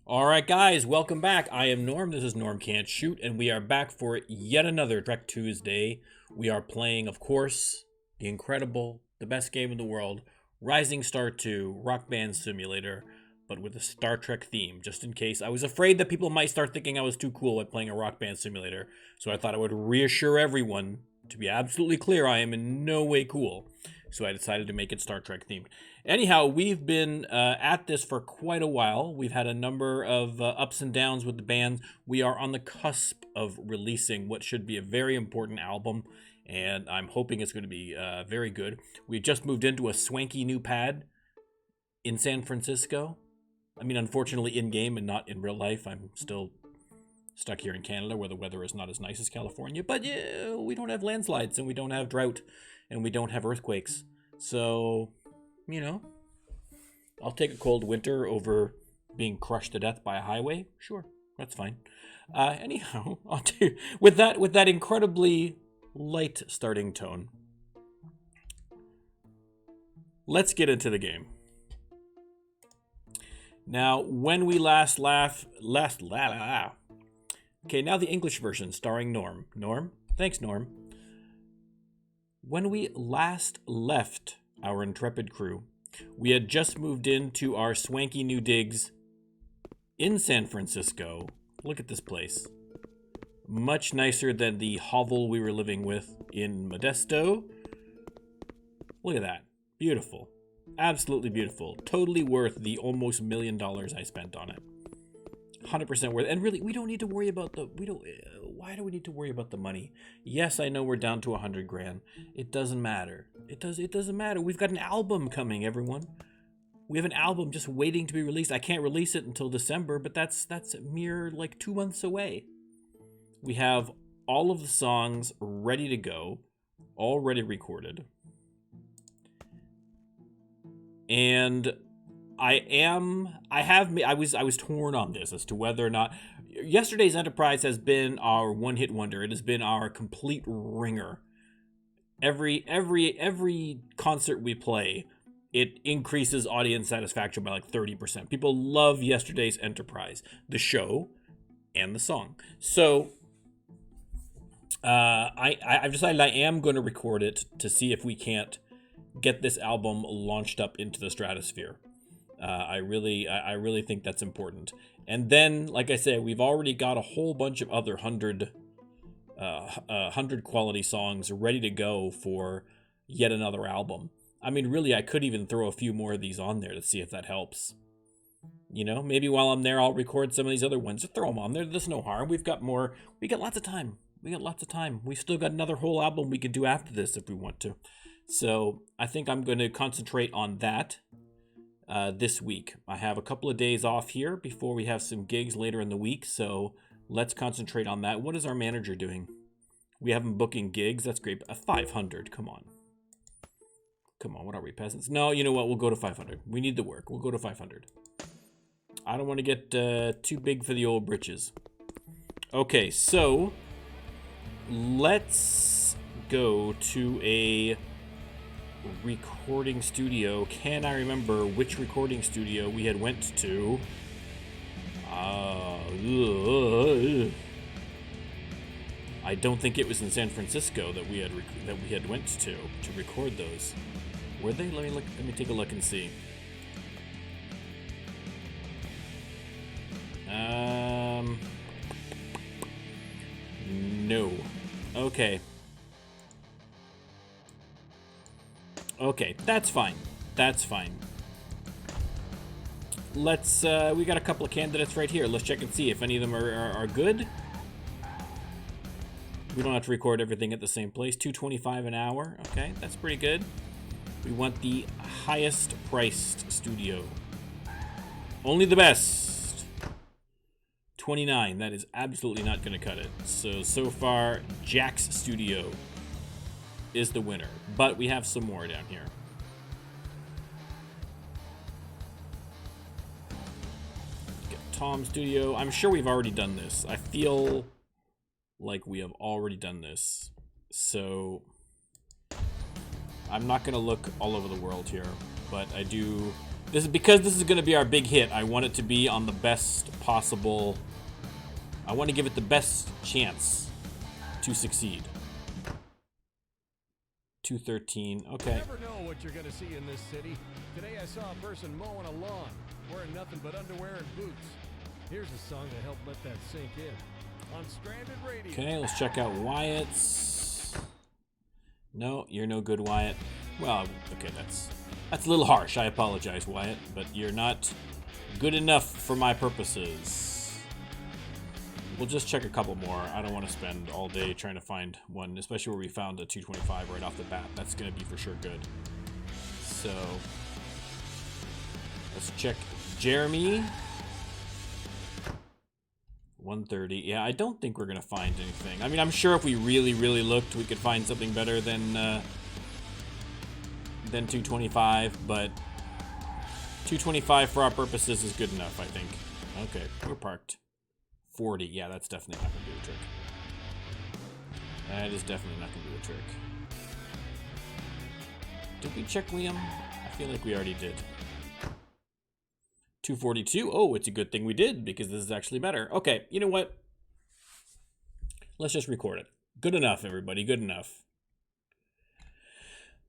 All right, guys, welcome back. I am Norm. This is Norm Can't Shoot, and we are back for yet another Trek Tuesday. We are playing, of course, the incredible, the best game in the world, Rising Star 2 Rock Band Simulator, but with a Star Trek theme, just in case. I was afraid that people might start thinking I was too cool at playing a Rock Band Simulator, so I thought I would reassure everyone, to be absolutely clear, I am in no way cool. So I decided to make it Star Trek themed. Anyhow, we've been at this for quite a while. We've had a number of ups and downs with the band. We are on the cusp of releasing what should be a very important album, and I'm hoping it's going to be very good. We just moved into a swanky new pad in San Francisco. I mean, unfortunately, in game and not in real life. I'm still stuck here in Canada where the weather is not as nice as California, but yeah, we don't have landslides and we don't have drought and we don't have earthquakes. So, you know, I'll take a cold winter over being crushed to death by a highway. Sure, that's fine. Anyhow, with that incredibly light starting tone. Let's get into the game. Now, when we last okay, now the English version starring Norm. Norm? Thanks, Norm. When we last left our intrepid crew, we had just moved into our swanky new digs in San Francisco. Look at this place. Much nicer than the hovel we were living with in Modesto. Look at that. Beautiful. Absolutely beautiful. Totally worth the almost $1 million I spent on it. 100% worth. And really, we don't need to worry about why do we need to worry about the money? Yes, I know we're down to 100 grand. It doesn't matter. It doesn't matter. We've got an album coming, everyone. We have an album just waiting to be released. I can't release it until December, but that's mere like 2 months away. We have all of the songs ready to go, already recorded. And I was torn on this as to whether or not yesterday's Enterprise has been our one-hit wonder. It has been our complete ringer. Every concert we play, it increases audience satisfaction by like 30%. People love yesterday's Enterprise, the show and the song. So I've decided I am going to record it to see if we can't get this album launched up into the stratosphere. I really think that's important. And then, like I said, we've already got a whole bunch of other 100 quality songs ready to go for yet another album. I mean, really, I could even throw a few more of these on there to see if that helps. You know, maybe while I'm there, I'll record some of these other ones. Just throw them on there. There's no harm. We got lots of time. We've still got another whole album we could do after this if we want to. So I think I'm going to concentrate on that this week. I have a couple of days off here before we have some gigs later in the week, so let's concentrate on that. What is our manager doing? We have him booking gigs. That's great. 500. Come on. What are we, peasants? No, you know what? We'll go to 500. We need the work. We'll go to 500. I don't want to get too big for the old britches. Okay, so let's go to a recording studio. Can I remember which recording studio we had went to? I don't think it was in San Francisco that we had went to record those. Were they? Let me take a look and see. No. Okay. Okay, that's fine. Let's, we got a couple of candidates right here. Let's check and see if any of them are good. We don't have to record everything at the same place. $2.25 an hour. Okay, that's pretty good. We want the highest priced studio. Only the best. 29. That is absolutely not going to cut it. So far, Jack's Studio is the winner, but we have some more down here. Get Tom Studio. I'm sure we've already done this. I feel like we have already done this, so I'm not gonna look all over the world here, but I do. This is because this is going to be our big hit. I want it to be on the best possible. I want to give it the best chance to succeed. 213. Okay. You never know what you're going to see in this city. Today I saw a person mowing a lawn, wearing nothing but underwear and boots. Here's a song to help let that sink in. On Stranded Radio. Okay, let's check out Wyatt's. No, you're no good, Wyatt. Well, okay, that's a little harsh. I apologize, Wyatt, but you're not good enough for my purposes. We'll just check a couple more. I don't want to spend all day trying to find one, especially where we found a 225 right off the bat. That's going to be for sure good. So, let's check Jeremy. 130. Yeah, I don't think we're going to find anything. I mean, I'm sure if we really, really looked, we could find something better than 225, but 225 for our purposes is good enough, I think. Okay, we're parked. 40. Yeah, that's definitely not going to do a trick. That is definitely not going to do a trick. Did we check Liam? I feel like we already did. 242. Oh, it's a good thing we did, because this is actually better. Okay, you know what? Let's just record it. Good enough, everybody. Good enough.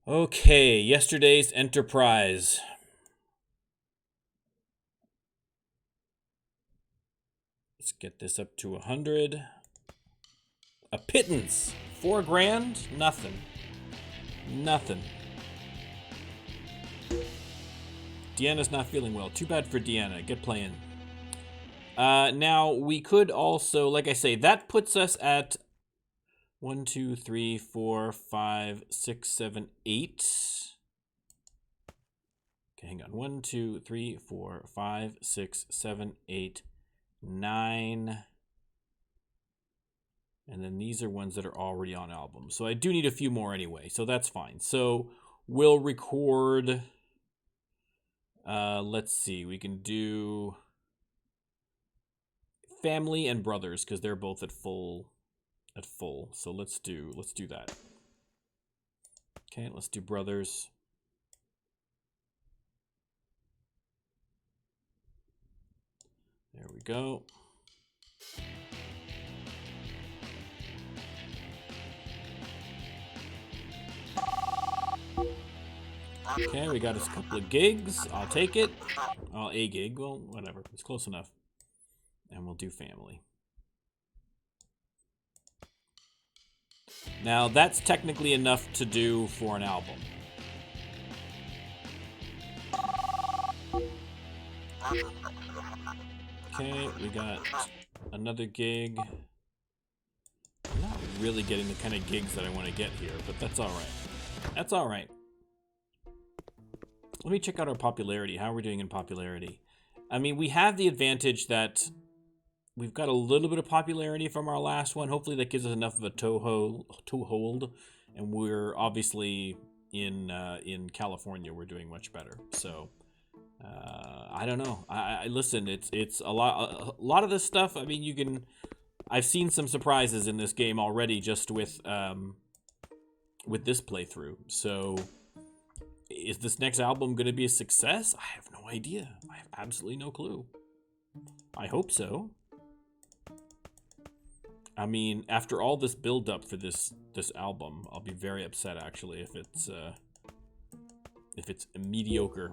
Okay, yesterday's Enterprise. Let's get this up to 100. A pittance. 4 grand? Nothing. Nothing. Deanna's not feeling well. Too bad for Deanna. Get playing. Now, we could also, like I say, that puts us at 1, 2, 3, 4, 5, 6, 7, 8. Okay, hang on. 1, 2, 3, 4, 5, 6, 7, 8, 9. And then these are ones that are already on album. So I do need a few more anyway, so that's fine. So we'll record, let's see, we can do Family and Brothers, because they're both at full. So let's do that. Okay, let's do Brothers. There we go. Okay, we got us a couple of gigs. I'll take it. Oh, a gig. Well, whatever. It's close enough. And we'll do Family. Now, that's technically enough to do for an album. Okay, we got another gig. I'm not really getting the kind of gigs that I want to get here, but that's all right. That's all right. Let me check out our popularity. How are we doing in popularity? I mean, we have the advantage that we've got a little bit of popularity from our last one. Hopefully that gives us enough of a toehold. And we're obviously in California, we're doing much better. So I don't know. I listen. It's a lot of this stuff. I mean, I've seen some surprises in this game already, just with this playthrough. So is this next album going to be a success? I have no idea. I have absolutely no clue. I hope so. I mean, after all this build-up for this album, I'll be very upset actually if it's mediocre.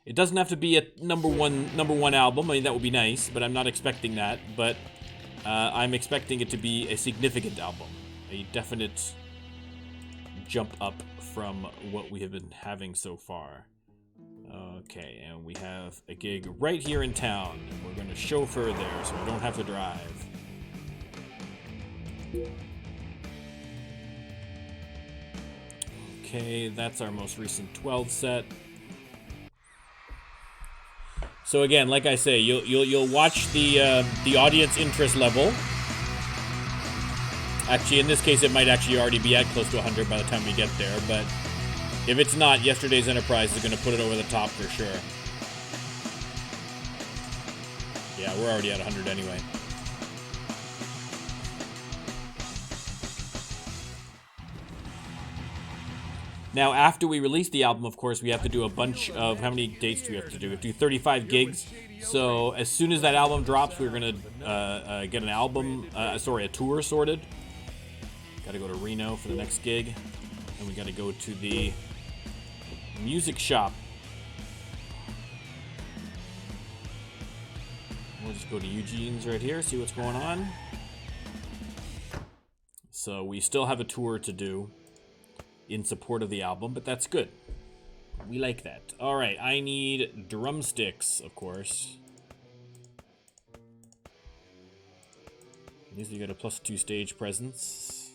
It doesn't have to be a number one album. I mean, that would be nice, but I'm not expecting that. But I'm expecting it to be a significant album, a definite jump up from what we have been having so far. Okay, and we have a gig right here in town. We're going to chauffeur there, so we don't have to drive. Okay, that's our most recent 12 set. So again, like I say, you'll watch the audience interest level. Actually, in this case, it might actually already be at close to 100 by the time we get there. But if it's not, yesterday's Enterprise is going to put it over the top for sure. Yeah, we're already at 100 anyway. Now, after we release the album, of course, we have to do a bunch of... How many dates do we have to do? We have to do 35 gigs. So, as soon as that album drops, we're going to get an album... a tour sorted. Got to go to Reno for the next gig. And we got to go to the music shop. We'll just go to Eugene's right here, see what's going on. So, we still have a tour to do in support of the album, but that's good. We like that. Alright, I need drumsticks, of course. At least you got a +2 stage presence.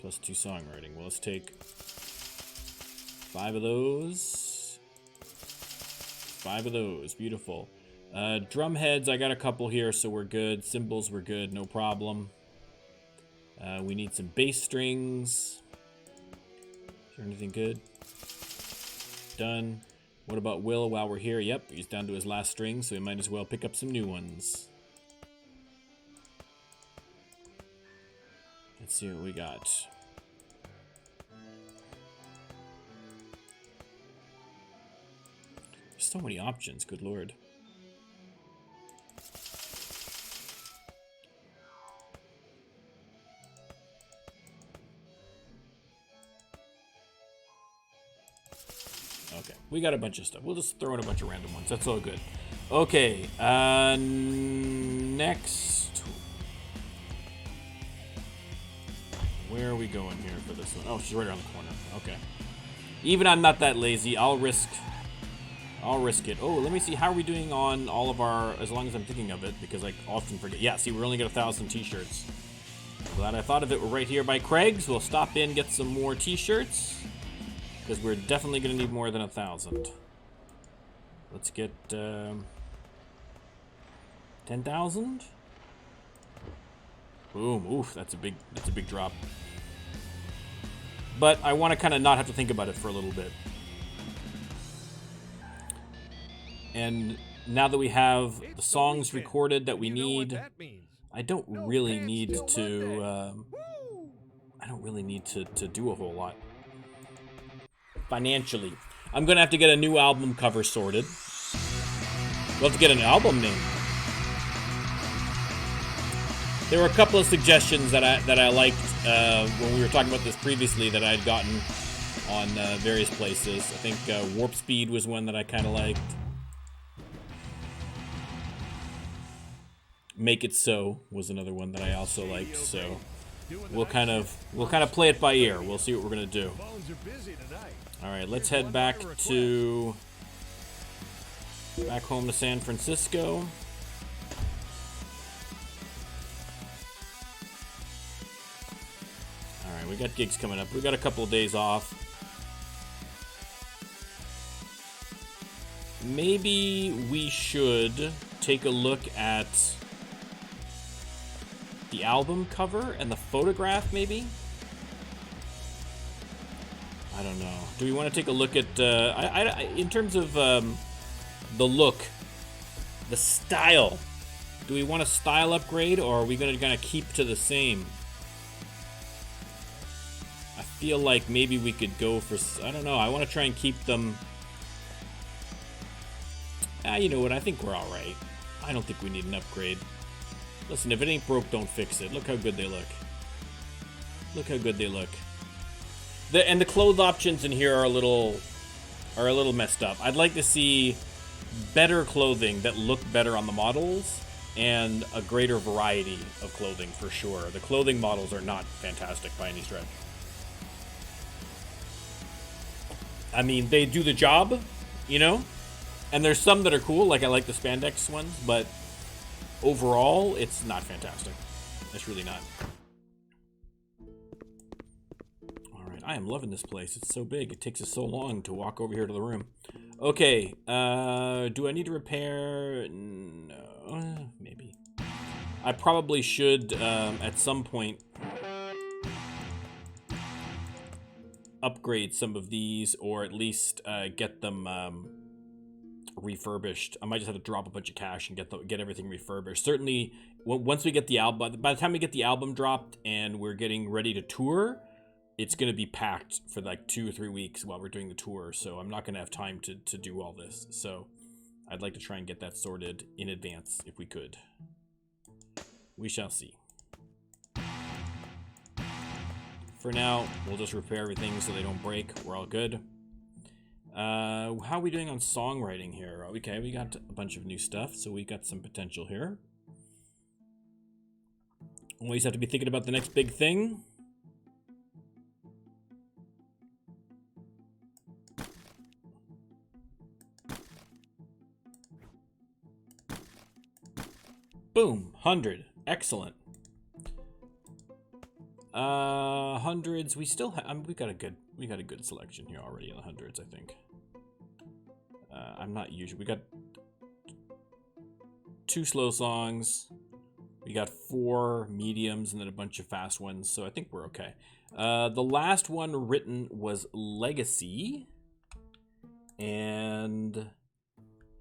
+2 songwriting. Well, let's take 5 of those. 5 of those. Beautiful. Drum heads, I got a couple here, so we're good. Cymbals, we're good. No problem. We need some bass strings. Is there anything good? Done. What about Will while we're here? Yep, he's down to his last string, so we might as well pick up some new ones. Let's see what we got. There's so many options, good lord. Okay, we got a bunch of stuff. We'll just throw in a bunch of random ones. That's all good. Okay, next. Where are we going here for this one? Oh, she's right around the corner. Okay. Even I'm not that lazy. I'll risk it. Oh, let me see. How are we doing on all of our, as long as I'm thinking of it, because I often forget. Yeah, see, we're only got 1,000 t-shirts. Glad I thought of it. We're right here by Craig's. We'll stop in, get some more t-shirts. Because we're definitely going to need more than 1,000. Let's get 10,000. Boom! Oof, that's a big drop. But I want to kind of not have to think about it for a little bit. And now that we have the songs recorded that we need, I don't really need to. I don't really need to do a whole lot. Financially, I'm gonna have to get a new album cover sorted. We'll have to get an album name. There were a couple of suggestions that I liked when we were talking about this previously that I had gotten on various places. I think Warp Speed was one that I kind of liked. Make It So was another one that I also liked. So we'll kind of play it by ear. We'll see what we're gonna do. All right, let's head back home to San Francisco. All right, we got gigs coming up. We got a couple of days off. Maybe we should take a look at the album cover and the photograph, maybe? I don't know. Do we want to take a look at, in terms of the look, the style, do we want a style upgrade, or are we going to kind of keep to the same? I feel like maybe we could go for, I don't know, I want to try and keep them, you know what, I think we're alright. I don't think we need an upgrade. Listen, if it ain't broke, don't fix it. Look how good they look. Look how good they look. And the clothes options in here are a little messed up. I'd like to see better clothing that look better on the models and a greater variety of clothing for sure. The clothing models are not fantastic by any stretch. I mean, they do the job, you know? And there's some that are cool, like I like the spandex ones, but overall, it's not fantastic. It's really not. Alright, I am loving this place. It's so big. It takes us so long to walk over here to the room. Okay, do I need to repair? No, maybe. I probably should, at some point, upgrade some of these, or at least get them refurbished. I might just have to drop a bunch of cash and get everything refurbished. Certainly, once we get the album, by the time we get the album dropped and we're getting ready to tour, it's going to be packed for like 2 or 3 weeks while we're doing the tour, so I'm not going to have time to do all this. So I'd like to try and get that sorted in advance if we could. We shall see. For now, we'll just repair everything so they don't break. We're all good. How are we doing on songwriting here? Okay, we got a bunch of new stuff, so we got some potential here. Always have to be thinking about the next big thing. Boom, 100. Excellent. Hundreds. We still have. We got a good selection here already in the hundreds, I think. I'm not usually. We got 2 slow songs. We got 4 mediums and then a bunch of fast ones, so I think we're okay. The last one written was Legacy, and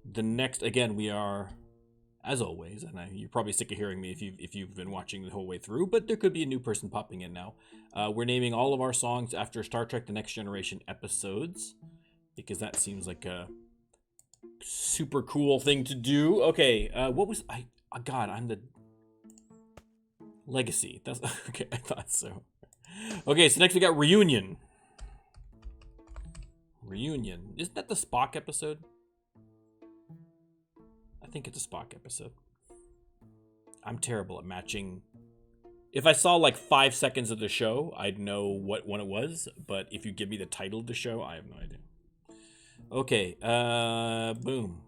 the next, again, we are, as always, and you're probably sick of hearing me if you've been watching the whole way through, but there could be a new person popping in now. We're naming all of our songs after Star Trek: The Next Generation episodes, because that seems like a super cool thing to do. Okay, what was I? God, I'm the Legacy. That's okay. I thought so. Okay, so next we got Reunion. Reunion. Isn't that the Spock episode? I think it's a Spock episode. I'm terrible at matching. If I saw like 5 seconds of the show, I'd know what one it was. But if you give me the title of the show, I have no idea. Okay, boom.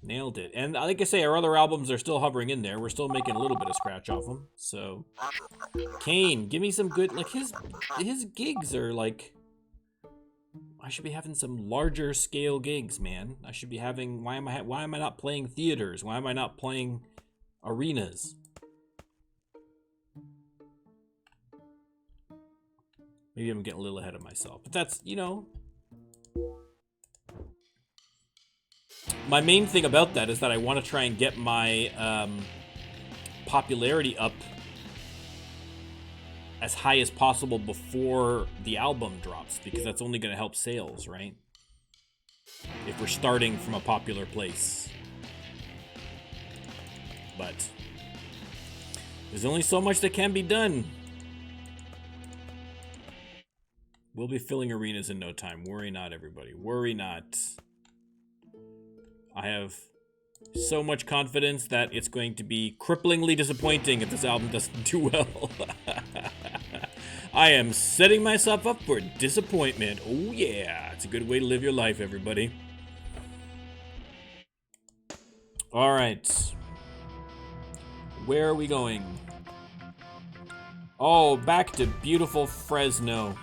Nailed it. And like I say, our other albums are still hovering in there. We're still making a little bit of scratch off them. So, Kane, give me some good, like his gigs are like, I should be having some larger scale gigs, man. I should be having, why am I not playing theaters? Why am I not playing arenas? Maybe I'm getting a little ahead of myself, but that's, you know, my main thing about that is that I want to try and get my popularity up as high as possible before the album drops, because that's only going to help sales, right? If we're starting from a popular place. But there's only so much that can be done. We'll be filling arenas in no time. Worry not, everybody. Worry not. I have so much confidence that it's going to be cripplingly disappointing if this album doesn't do well. I am setting myself up for disappointment. Oh yeah, it's a good way to live your life, everybody. All right. Where are we going? Oh, back to beautiful Fresno.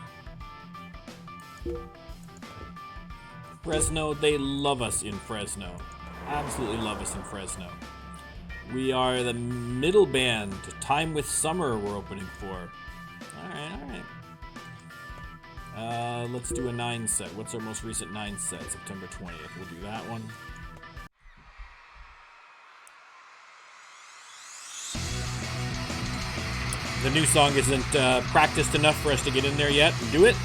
Fresno, they love us in Fresno. Absolutely love us in Fresno. We are the middle band. Time with Summer we're opening for. Alright. Let's do a 9 set. What's our most recent 9 set? September 20th. We'll do that one. The new song isn't practiced enough for us to get in there yet and do it.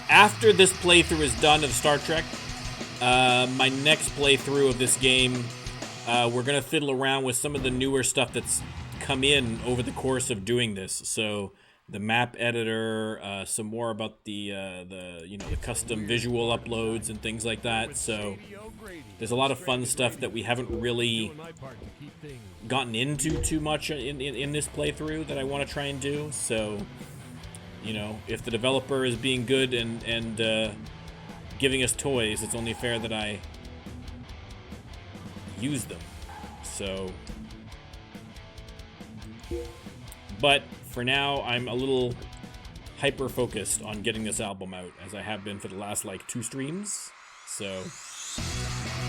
After this playthrough is done of Star Trek, my next playthrough of this game, we're going to fiddle around with some of the newer stuff that's come in over the course of doing this. So the map editor, some more about the custom visual uploads and things like that. So there's a lot of fun stuff that we haven't really gotten into too much in this playthrough that I want to try and do. So, you know, if the developer is being good and giving us toys, it's only fair that I use them. So, but for now, I'm a little hyper-focused on getting this album out, as I have been for the last, 2 streams. So,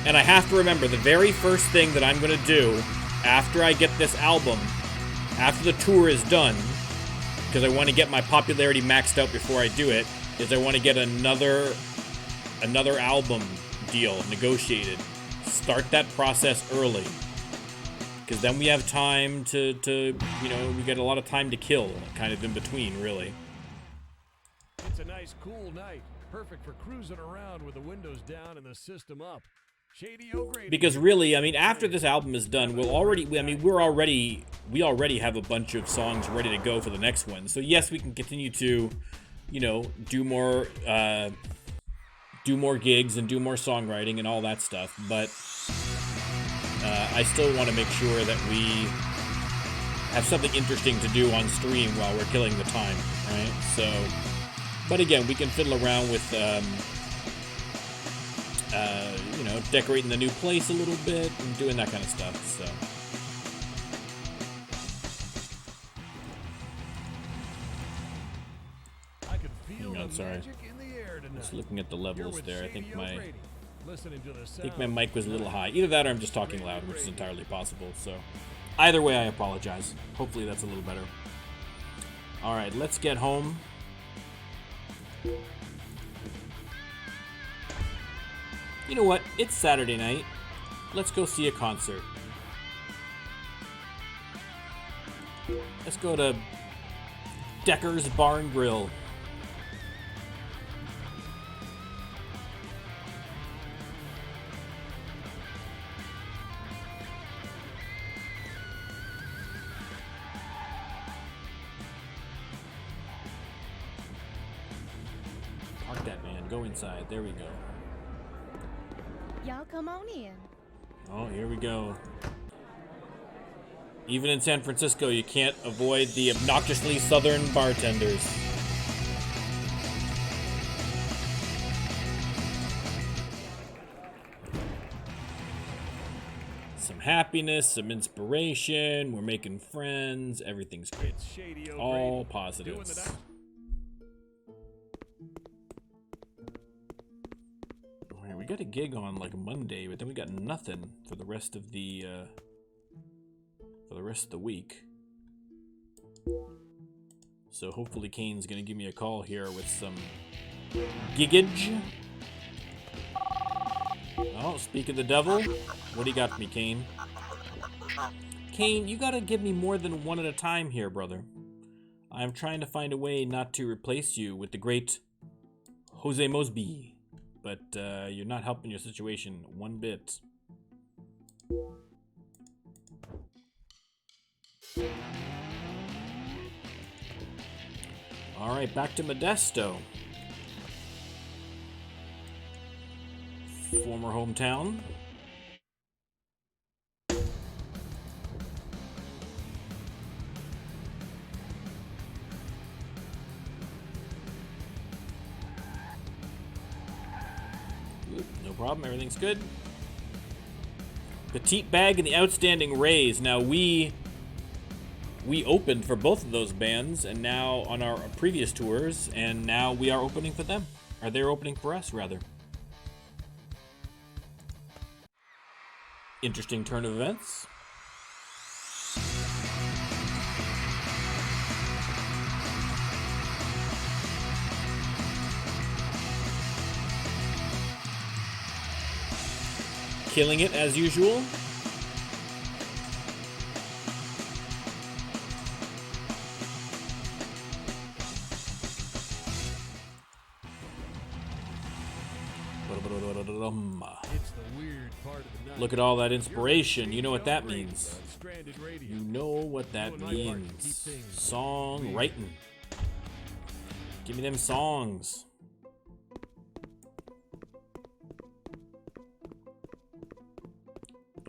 and I have to remember, the very first thing that I'm going to do after I get this album, after the tour is done, because I want to get my popularity maxed out before I do it, is I want to get another album deal negotiated. Start that process early. because then we have time to, you know, we get a lot of time to kill, kind of in between, really. It's a nice, cool night. Perfect for cruising around with the windows down and the system up. Shady O'Grady. Because really, I mean, after this album is done, we already have a bunch of songs ready to go for the next one. So yes, we can continue to, you know, do more gigs and do more songwriting and all that stuff. But I still want to make sure that we have something interesting to do on stream while we're killing the time, right? So, but again, we can fiddle around with. You know, decorating the new place a little bit and doing that kind of stuff, so. I could feel Hang on, the sorry. magic in the air tonight. Just looking at the You're levels with there. I Shady think my O'Grady, listening to the mic was a little high. Either that or I'm just talking loud, which is entirely possible, so. Either way, I apologize. Hopefully that's a little better. Alright, let's get home. You know what? It's Saturday night. Let's go see a concert. Let's go to Decker's Bar and Grill. Park that man. Go inside. There we go. Y'all come on in. Oh, here we go. Even in San Francisco, you can't avoid the obnoxiously southern bartenders. Some happiness, some inspiration, we're making friends, everything's great. It's Shady O'Grady. All Doing the positives. night. Alright, we got a gig on like Monday, but then we got nothing for the rest of the week. So hopefully Kane's gonna give me a call here with some giggage. Oh, speak of the devil. What do you got for me, Kane? Kane, you gotta give me more than one at a time here, brother. I'm trying to find a way not to replace you with the great Jose Mosby, but you're not helping your situation one bit. Alright, back to Modesto. Former hometown. Oop, no problem, everything's good. Petite Bag and the Outstanding Rays. Now we opened for both of those bands, and now on our previous tours, and now we are opening for them. Or they're opening for us, rather. Interesting turn of events. Killing it as usual. It's the weird part of the night. Look at all that inspiration. You know what that means. On Stranded Radio. You know what that means. Song writing. Give me them songs.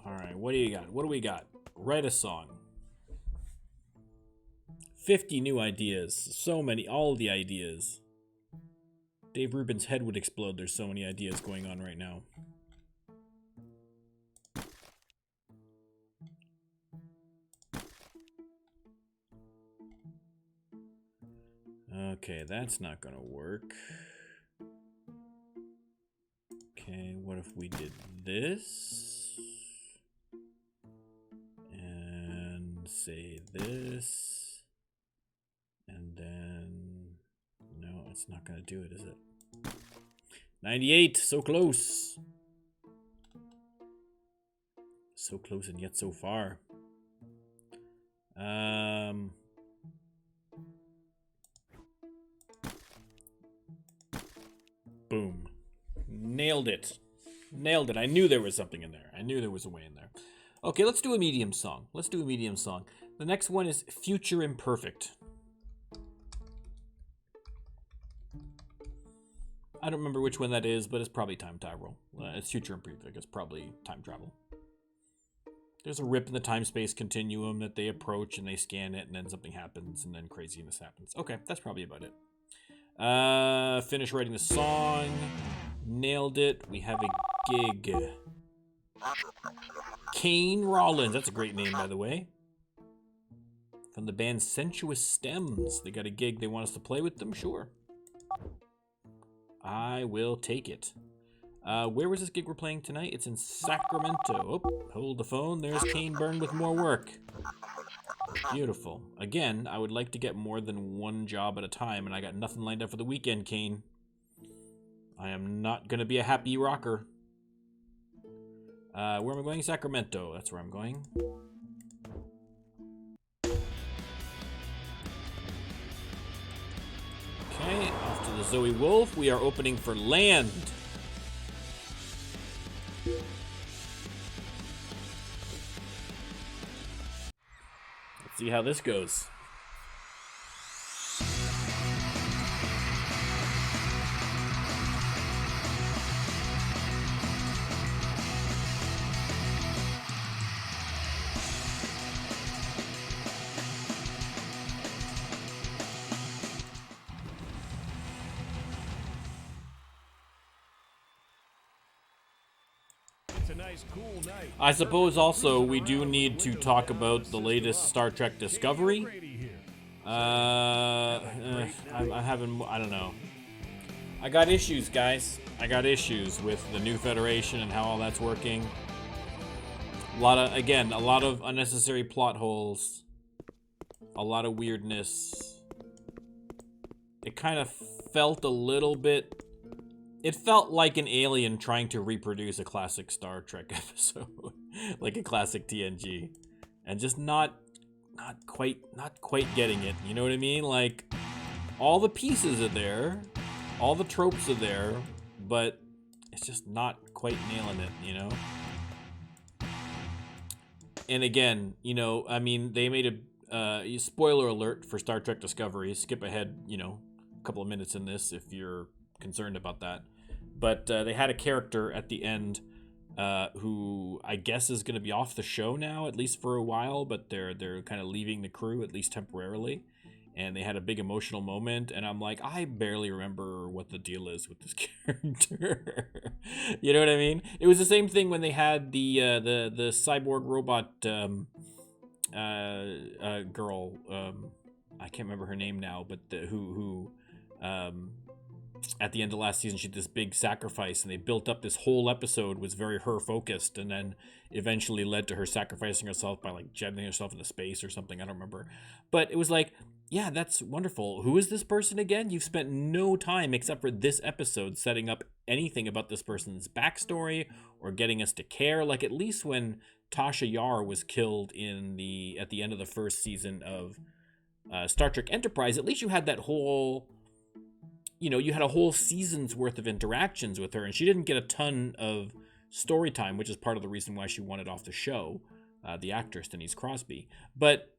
Alright, what do you got? What do we got? Write a song. 50 new ideas. So many. All the ideas. Dave Rubin's head would explode. There's so many ideas going on right now. Okay, that's not gonna work. Okay, what if we did this? And say this. And then... No, it's not gonna do it, is it? 98, so close. So close and yet so far. Boom. Nailed it. Nailed it. I knew there was something in there. I knew there was a way in there. Okay, let's do a medium song. The next one is Future Imperfect. I don't remember which one that is, but it's probably time travel. It's Future Imperfect. It's probably time travel. There's a rip in the time-space continuum that they approach and they scan it, and then something happens, and then craziness happens. Okay, that's probably about it. Finish writing the song. Nailed it. We have a gig. Kane Rollins. That's a great name, by the way. From the band Sensuous Stems. They got a gig. They want us to play with them? Sure. I will take it. Where was this gig we're playing tonight? It's in Sacramento. Oh, hold the phone. There's Kane Byrne with more work. Beautiful. Again, I would like to get more than one job at a time, and I got nothing lined up for the weekend, Kane. I am not going to be a happy rocker. Where am I going? Sacramento. That's where I'm going. Okay, off to the Zoe Wolf. We are opening for Land. Let's see how this goes. I suppose also we do need to talk about the latest Star Trek Discovery. I'm having, I don't know. I got issues, guys. I got issues with the new Federation and how all that's working. A lot of unnecessary plot holes. A lot of weirdness. It kind of felt a little bit... It felt like an alien trying to reproduce a classic Star Trek episode, like a classic TNG, and just not quite getting it. You know what I mean? Like, all the pieces are there, all the tropes are there, but it's just not quite nailing it. You know. And again, you know, I mean, they made a spoiler alert for Star Trek Discovery. Skip ahead, you know, a couple of minutes in this if you're concerned about that. But they had a character at the end who I guess is going to be off the show now, at least for a while, but they're kind of leaving the crew, at least temporarily. And they had a big emotional moment, and I'm like, I barely remember what the deal is with this character. You know what I mean? It was the same thing when they had the cyborg robot girl. I can't remember her name now, but who at the end of last season, she did this big sacrifice, and they built up this whole episode was very her focused, and then eventually led to her sacrificing herself by like jetting herself into space or something. I don't remember, but it was like, yeah, that's wonderful. Who is this person again? You've spent no time except for this episode setting up anything about this person's backstory or getting us to care. Like, at least when Tasha Yar was killed at the end of the first season of Star Trek Enterprise, at least you had that whole, you know, you had a whole season's worth of interactions with her, and she didn't get a ton of story time, which is part of the reason why she wanted off the show, the actress Denise Crosby. But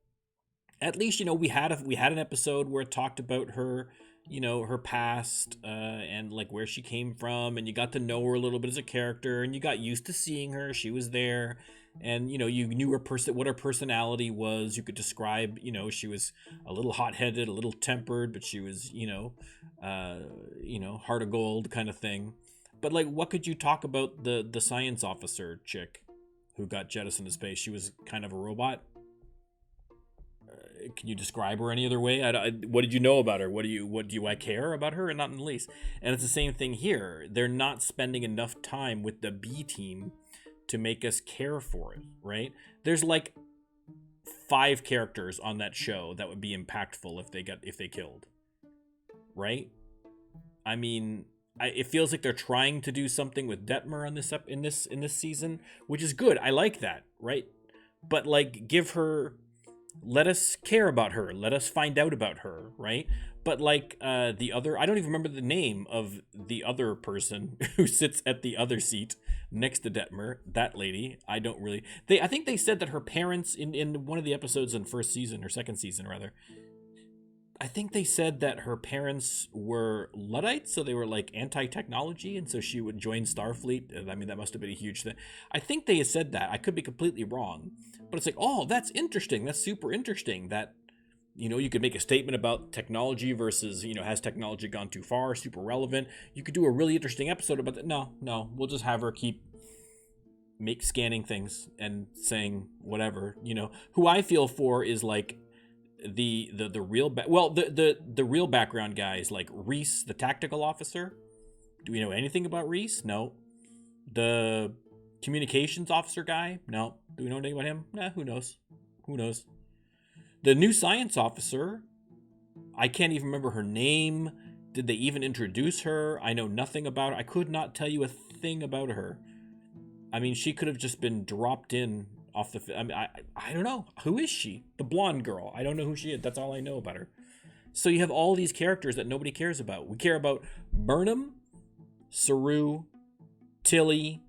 at least, you know, we had an episode where it talked about her, you know, her past and like where she came from, and you got to know her a little bit as a character, and you got used to seeing her. She was there, and you know, you knew what her personality was. You could describe, you know, she was a little hot-headed, a little tempered, but she was, you know, heart of gold kind of thing. But like, what could you talk about the science officer chick who got jettisoned to space? She was kind of a robot. Can you describe her any other way? What did you know about her? What do I care about her? And not in the least. And it's the same thing here. They're not spending enough time with the B team to make us care for it, right? There's like 5 characters on that show that would be impactful if they killed, right? I mean, it feels like they're trying to do something with Detmer on in this season, which is good. I like that, right? But like, give her let us care about her. Let us find out about her, right? But like the other, I don't even remember the name of the other person who sits at the other seat next to Detmer. That lady, I don't really. I think they said that her parents in one of the episodes in first season or second season rather. I think they said that her parents were Luddites, so they were like anti-technology, and so she would join Starfleet. And I mean, that must have been a huge thing. I think they said that. I could be completely wrong, but it's like, oh, that's interesting. That's super interesting. That, you know, you could make a statement about technology versus, you know, has technology gone too far? Super relevant. You could do a really interesting episode about that. No, we'll just have her keep scanning things and saying whatever. You know, who I feel for is like the real the real background guy is like Reese, the tactical officer. Do we know anything about Reese? No. The communications officer guy? No. Do we know anything about him? Nah, who knows? The new science officer, I can't even remember her name. Did they even introduce her? I know nothing about her. I could not tell you a thing about her. I mean, she could have just been dropped in off the. I mean, I don't know. Who is she? The blonde girl. I don't know who she is. That's all I know about her. So you have all these characters that nobody cares about. We care about Burnham, Saru, Tilly,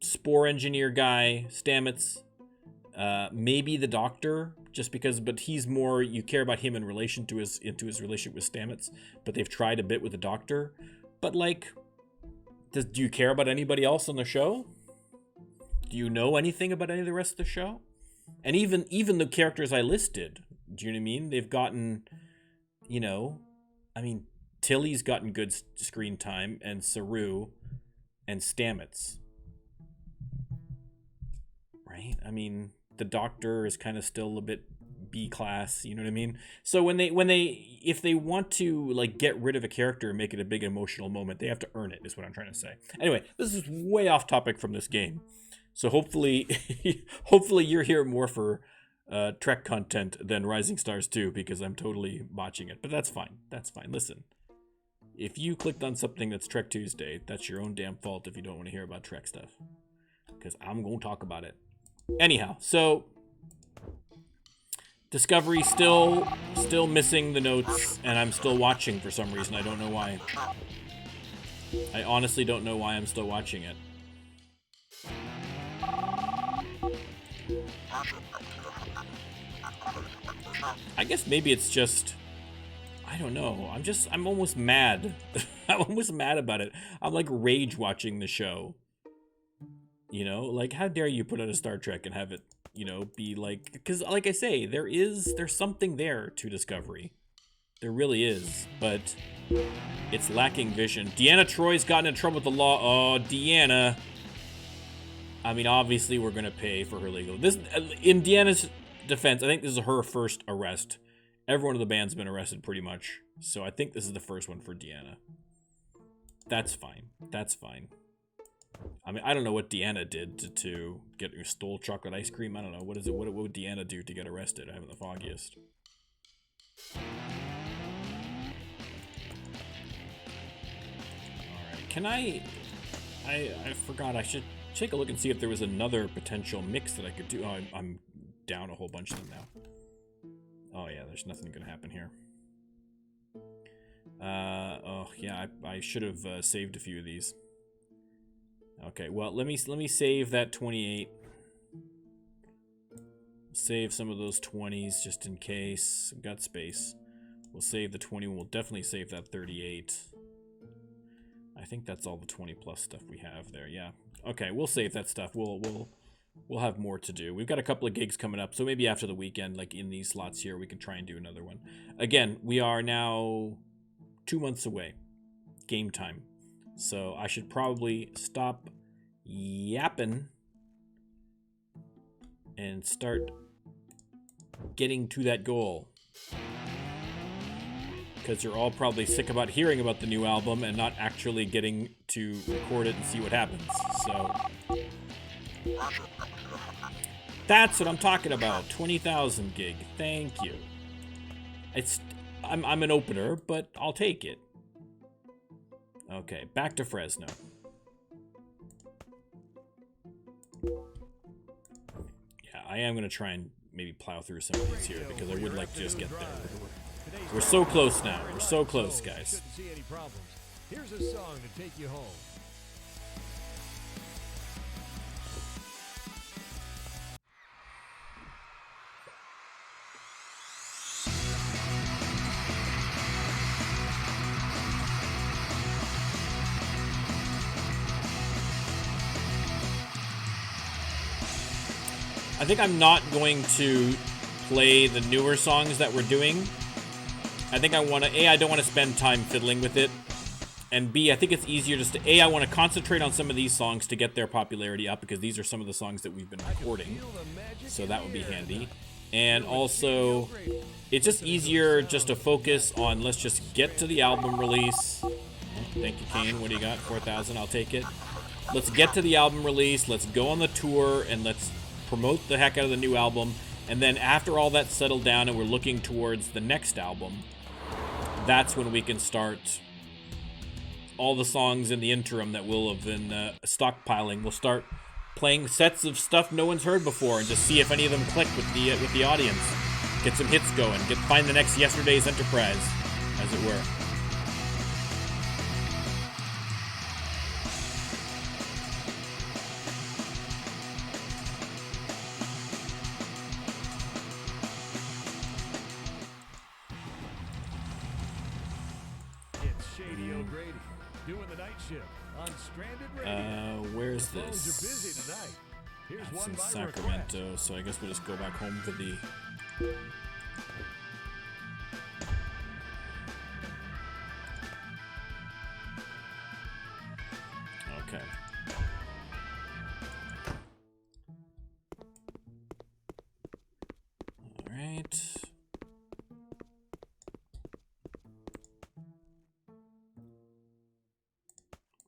Spore engineer guy, Stamets, maybe the Doctor, just because. But he's more. You care about him in relation to his relationship with Stamets. But they've tried a bit with the Doctor. But like. Do you care about anybody else on the show? Do you know anything about any of the rest of the show? And even the characters I listed, do you know what I mean? They've gotten, you know, I mean, Tilly's gotten good screen time, and Saru, and Stamets. Right? I mean, the Doctor is kind of still a bit B class, you know what I mean? So if they want to like get rid of a character and make it a big emotional moment, they have to earn it, is what I'm trying to say. Anyway, this is way off topic from this game. So hopefully you're here more for Trek content than Rising Stars 2, because I'm totally botching it. But that's fine. Listen. If you clicked on something that's Trek Tuesday, that's your own damn fault if you don't want to hear about Trek stuff. Because I'm going to talk about it. Anyhow, so Discovery still missing the notes, and I'm still watching for some reason. I don't know why. I honestly don't know why I'm still watching it. I guess maybe it's just, I don't know. I'm almost mad. I'm almost mad about it. I'm like rage watching the show. You know, like how dare you put out a Star Trek and have it, you know, be like, because like I say, there's something there to Discovery. There really is, but it's lacking vision. Deanna Troy's gotten in trouble with the law. Oh, Deanna. I mean, obviously we're going to pay for her legal. This, in Deanna's defense, I think this is her first arrest. Everyone in the band's been arrested pretty much. So I think this is the first one for Deanna. That's fine. I mean, I don't know what Deanna did to get stole chocolate ice cream. I don't know. What is it? What would Deanna do to get arrested? I haven't the foggiest. Alright, can I forgot, I should take a look and see if there was another potential mix that I could do. Oh, I'm down a whole bunch of them now. Oh yeah, there's nothing gonna happen here. Oh yeah, I should have saved a few of these. Okay, well, let me save that 28. Save some of those 20s just in case. We've got space. We'll save the 20. We'll definitely save that 38. I think that's all the 20 plus stuff we have there. Yeah. Okay, we'll save that stuff. We'll have more to do. We've got a couple of gigs coming up, so maybe after the weekend, like in these slots here, we can try and do another one. Again, we are now 2 months away. Game time. So I should probably stop yapping and start getting to that goal. Because you're all probably sick about hearing about the new album and not actually getting to record it and see what happens. So that's what I'm talking about. 20,000 gig. Thank you. I'm an opener, but I'll take it. Okay, back to Fresno. I am going to try and maybe plow through some of these here because I would like to just get there. We're so close now. We're so close, guys. Shouldn't see any problems. Here's a song to take you home. I think I'm not going to play the newer songs that we're doing. I think I want to, A, I don't want to spend time fiddling with it. And B, I think it's easier just to, A, I want to concentrate on some of these songs to get their popularity up because these are some of the songs that we've been recording. So that would be handy. And also, it's just easier just to focus on, let's just get to the album release. Thank you, Kane. What do you got? 4,000. I'll take it. Let's get to the album release. Let's go on the tour and let's promote the heck out of the new album. And then after all that's settled down and we're looking towards the next album, that's when we can start all the songs in the interim that we'll have been stockpiling. We'll start playing sets of stuff no one's heard before and just see if any of them click with the audience. Get some hits going. Find the next Yesterday's Enterprise, as it were. It's Shady O'Grady doing the night shift on Stranded Radio. Where's Phones are this? busy tonight. Here's It's one in by Sacramento, request. so I guess we'll just go back home for the... Okay. Alright.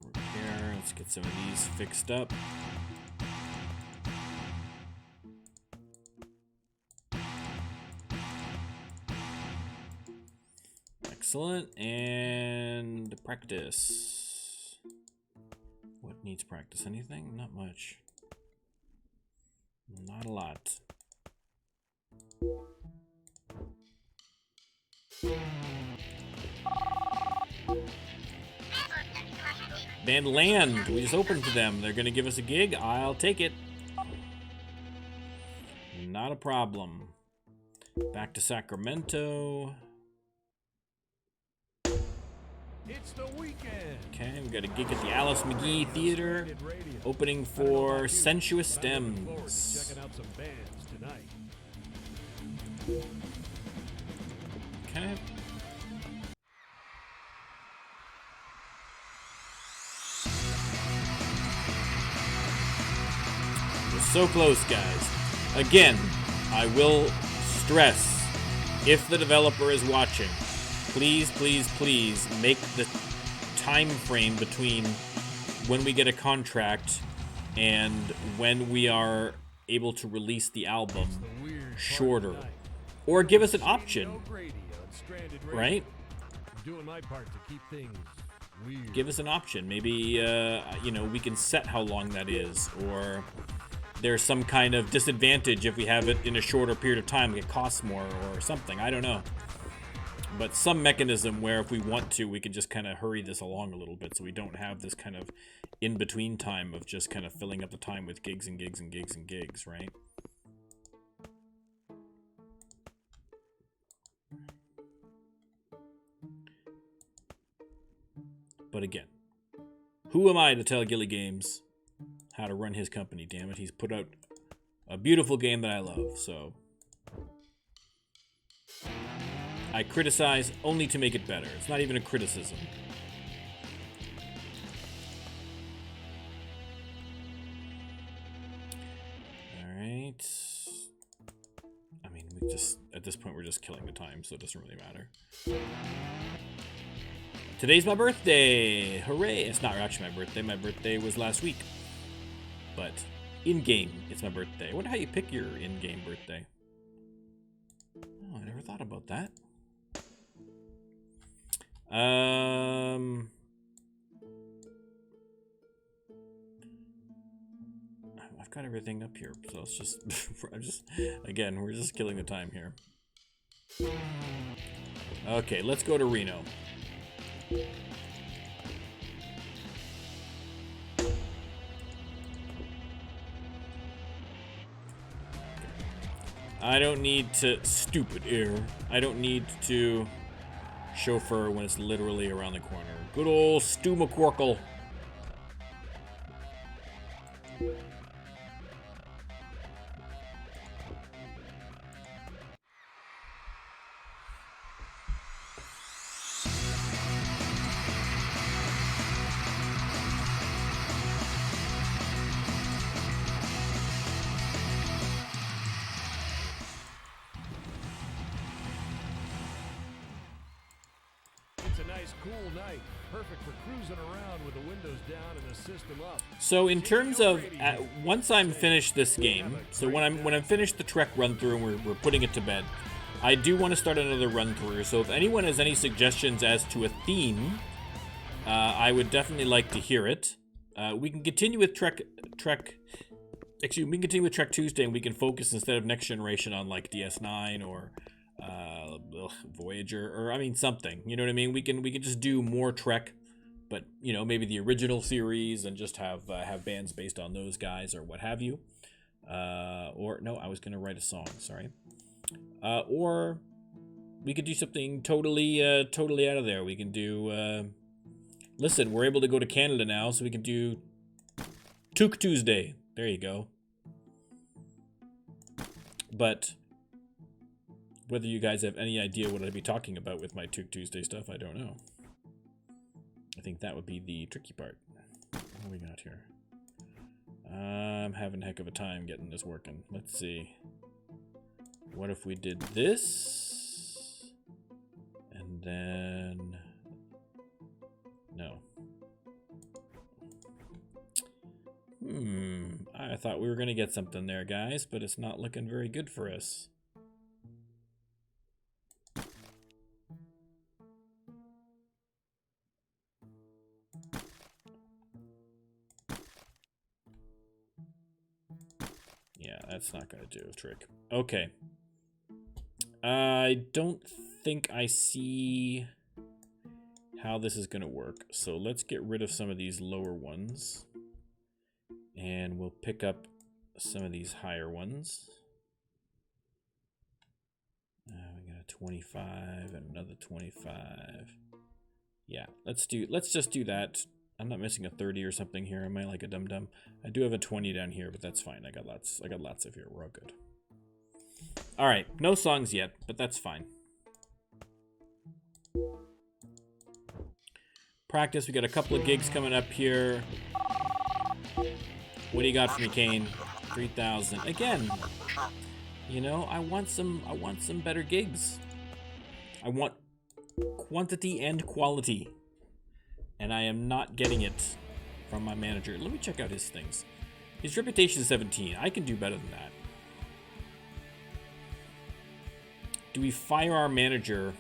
Repair, let's get some of these fixed up. Excellent, and practice. What needs practice? Anything? Not much. Not a lot. Band Land, we just opened to them. They're gonna give us a gig. I'll take it. Not a problem. Back to Sacramento. It's the weekend. Okay, we got a gig at the Alice McGee Theater, Stranded Radio. opening I don't know for about you, Sensuous but I'm looking forward to Stems. checking out some bands tonight. Okay. We're so close, guys. Again, I will stress, if the developer is watching, please, please, please make the time frame between when we get a contract and when we are able to release the album The weird part of shorter. the night. Or give us an option, O'Grady on Stranded Radio. right? I'm doing my part to keep things weird. Give us an option. Maybe, you know, we can set how long that is, or there's some kind of disadvantage if we have it in a shorter period of time, it costs more or something. I don't know. But some mechanism where if we want to, we can just kind of hurry this along a little bit so we don't have this kind of in-between time of just kind of filling up the time with gigs and gigs and gigs and gigs, right? But again, who am I to tell Gilly Games how to run his company, damn it? He's put out a beautiful game that I love, so I criticize only to make it better. It's not even a criticism. Alright. I mean, we just, at this point, we're just killing the time, so it doesn't really matter. Today's my birthday! Hooray! It's not actually my birthday. My birthday was last week. But in-game, it's my birthday. I wonder how you pick your in-game birthday. Oh, I never thought about that. I've got everything up here, so let's just, again, we're just killing the time here. Okay, let's go to Reno. I don't need to, stupid air. I don't need to chauffeur when it's literally around the corner. Good old Stu McQuirkle. Cool night, perfect for cruising around with the windows down and the system up. So in terms of once I'm finished this game, so when I'm finished the Trek run through and we're putting it to bed, I do want to start another run through. So if anyone has any suggestions as to a theme, I would definitely like to hear it. We can continue with Trek Tuesday, and we can focus instead of Next Generation on like DS9 or Voyager, or I mean something, you know what I mean? We can just do more Trek, but you know, maybe the original series and just have bands based on those guys or what have you. Or no, I was gonna write a song, sorry. Or we could do something totally out of there. We can do listen, we're able to go to Canada now, so we can do Took Tuesday. There you go. But whether you guys have any idea what I'd be talking about with my Took Tuesday stuff, I don't know. I think that would be the tricky part. What do we got here? I'm having a heck of a time getting this working. Let's see. What if we did this? And then... No. I thought we were going to get something there, guys, but it's not looking very good for us. Yeah, that's not going to do a trick. Okay. I don't think I see how this is going to work. So let's get rid of some of these lower ones. And we'll pick up some of these higher ones. We got a 25 and another 25. Yeah, let's just do that. I'm not missing a 30 or something here. Am I like a dum-dum? I do have a 20 down here, but that's fine. I got lots of here. We're all good. All right, no songs yet, but that's fine. Practice. We got a couple of gigs coming up here. What do you got for me, Kane? 3,000 again. You know, I want some better gigs. I want quantity and quality, and I am not getting it from my manager. Let me check out his things. His reputation is 17. I can do better than that. Do we fire our manager?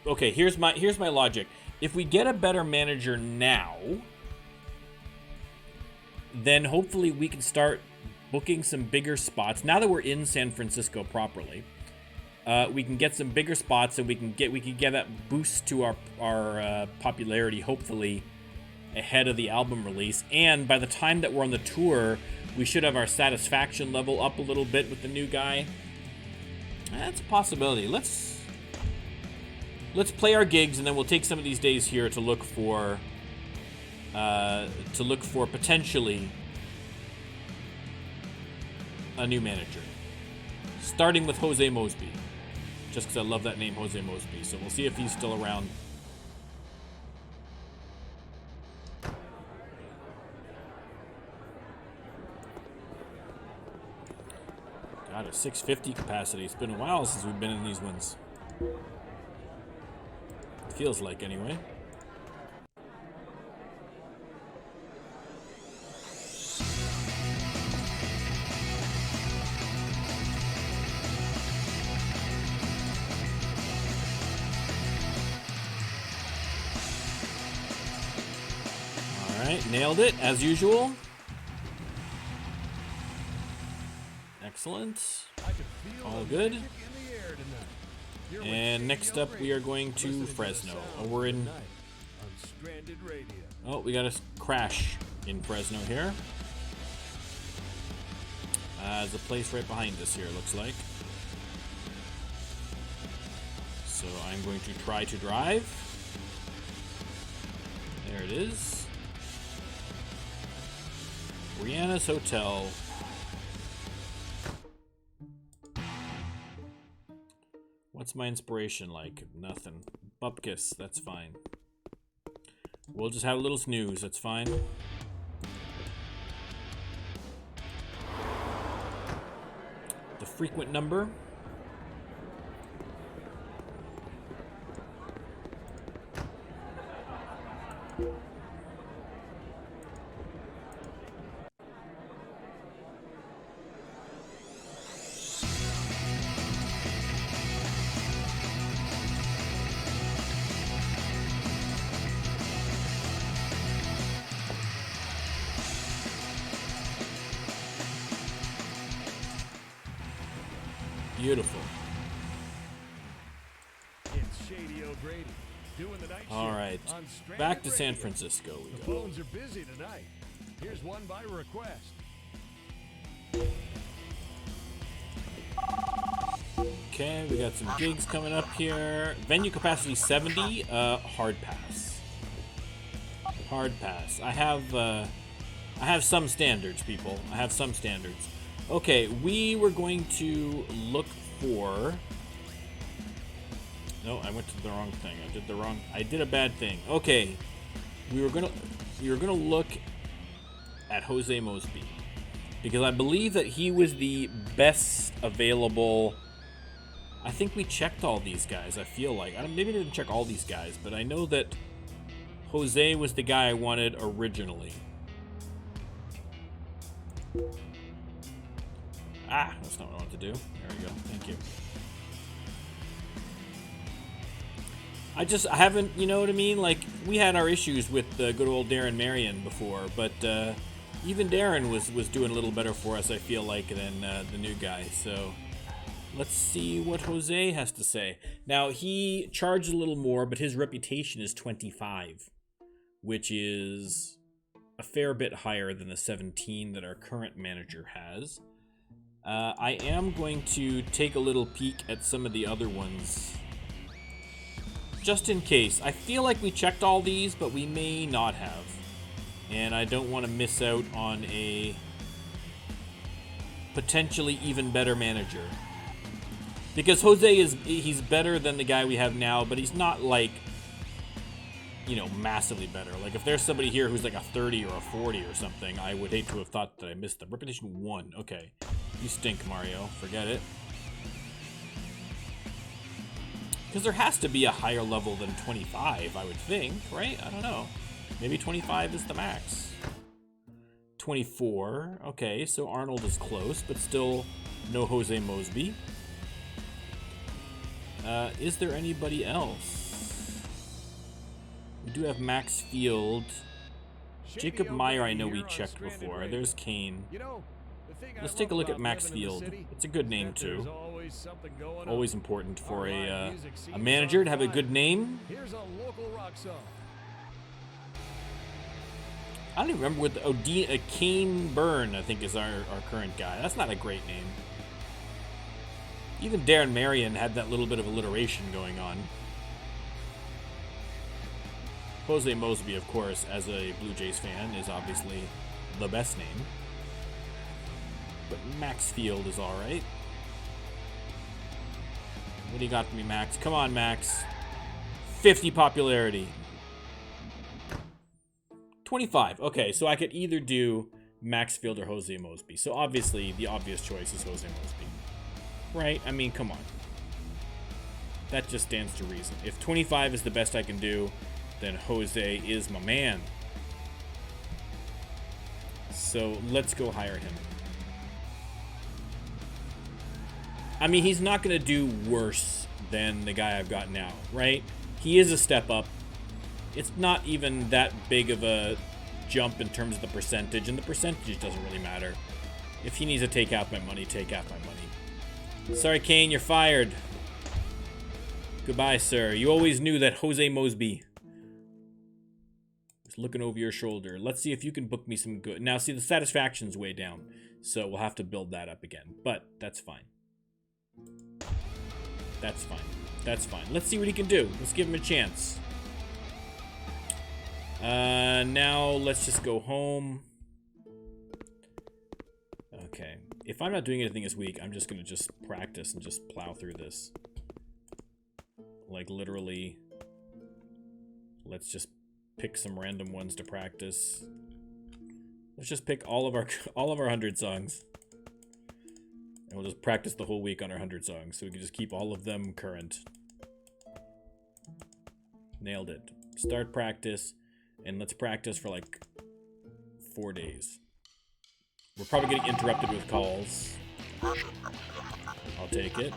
Okay. Here's my logic. If we get a better manager now, then hopefully we can start booking some bigger spots. Now that we're in San Francisco properly, we can get some bigger spots, and we can get that boost to our popularity, hopefully ahead of the album release. And by the time that we're on the tour, we should have our satisfaction level up a little bit with the new guy. That's a possibility. Let's play our gigs, and then we'll take some of these days here to look for potentially a new manager, starting with Jose Mosby, just because I love that name, Jose Mosby. So we'll see if he's still around. Got a 650 capacity. It's been a while since we've been in these ones. It feels like, anyway. Nailed it, as usual. Excellent. I could feel All the good. magic in the air tonight. You're with And Shady next O up, we Radio. are going to Listening the Fresno. sounds Oh, we're of in. the night on Stranded Radio. Oh, we got a crash in Fresno here. There's a place right behind us here, looks like. So I'm going to try to drive. There it is. Brianna's Hotel. What's my inspiration like? Nothing. Bupkis, that's fine. We'll just have a little snooze, that's fine. The frequent number. Beautiful. It's Shady O'Grady doing the night shift All right, on Stranded back to San Radio. Francisco we The go. phones are busy tonight. Here's one by request. Okay, we got some gigs coming up here. Venue capacity 70. Hard pass. Hard pass. I have some standards, people. I have some standards. Okay, we were going to look for. No, I went to the wrong thing. I did a bad thing. Okay, we were gonna look at Jose Mosby because I believe that he was the best available. I think we checked all these guys. I feel like maybe I didn't check all these guys, but I know that Jose was the guy I wanted originally. Ah, that's not what I wanted to do. There we go. Thank you. I haven't, you know what I mean? Like, we had our issues with good old Darren Marion before, but even Darren was doing a little better for us, I feel like, than the new guy. So let's see what Jose has to say. Now, he charged a little more, but his reputation is 25, which is a fair bit higher than the 17 that our current manager has. I am going to take a little peek at some of the other ones, just in case. I feel like we checked all these, but we may not have. And I don't want to miss out on a potentially even better manager. Because Jose he's better than the guy we have now, but he's not like, you know, massively better. Like, if there's somebody here who's like a 30 or a 40 or something, I would hate to have thought that I missed them. Reputation 1. Okay. You stink, Mario. Forget it. Because there has to be a higher level than 25, I would think, right? I don't know. Maybe 25 is the max. 24. Okay, so Arnold is close, but still no Jose Mosby. Is there anybody else? We do have Max Field. Jacob Meyer, I know we checked before. There's Kane. You know, the thing I Let's love take a look at about Max living in the Field. city It's a good is name, that there's too. always something going on. Always important for Our live a music scene is manager on to have a fire. good name. Here's a local rock song. I don't even remember what the Kane Byrne, I think, is our current guy. That's not a great name. Even Darren Marion had that little bit of alliteration going on. Jose Mosby, of course, as a Blue Jays fan, is obviously the best name. But Max Field is alright. What do you got for me, Max? Come on, Max. 50 popularity. 25. Okay, so I could either do Max Field or Jose Mosby. So obviously, the obvious choice is Jose Mosby. Right? I mean, come on. That just stands to reason. If 25 is the best I can do, then Jose is my man. So let's go hire him. I mean, he's not going to do worse than the guy I've got now, right? He is a step up. It's not even that big of a jump in terms of the percentage, and the percentage doesn't really matter. If he needs to take out my money, take out my money. Sorry, Kane, you're fired. Goodbye, sir. You always knew that Jose Mosby was looking over your shoulder. Let's see if you can book me some good. Now, see, the satisfaction's way down, so we'll have to build that up again. But that's fine. That's fine. That's fine. Let's see what he can do. Let's give him a chance. Now let's just go home. Okay. If I'm not doing anything this week, I'm just gonna just practice and just plow through this. Like literally, let's just pick some random ones to practice. Let's just pick all of our 100 songs. And we'll just practice the whole week on our 100 songs, so we can just keep all of them current. Nailed it. Start practice, and let's practice for like 4 days. We're probably getting interrupted with calls. I'll take it.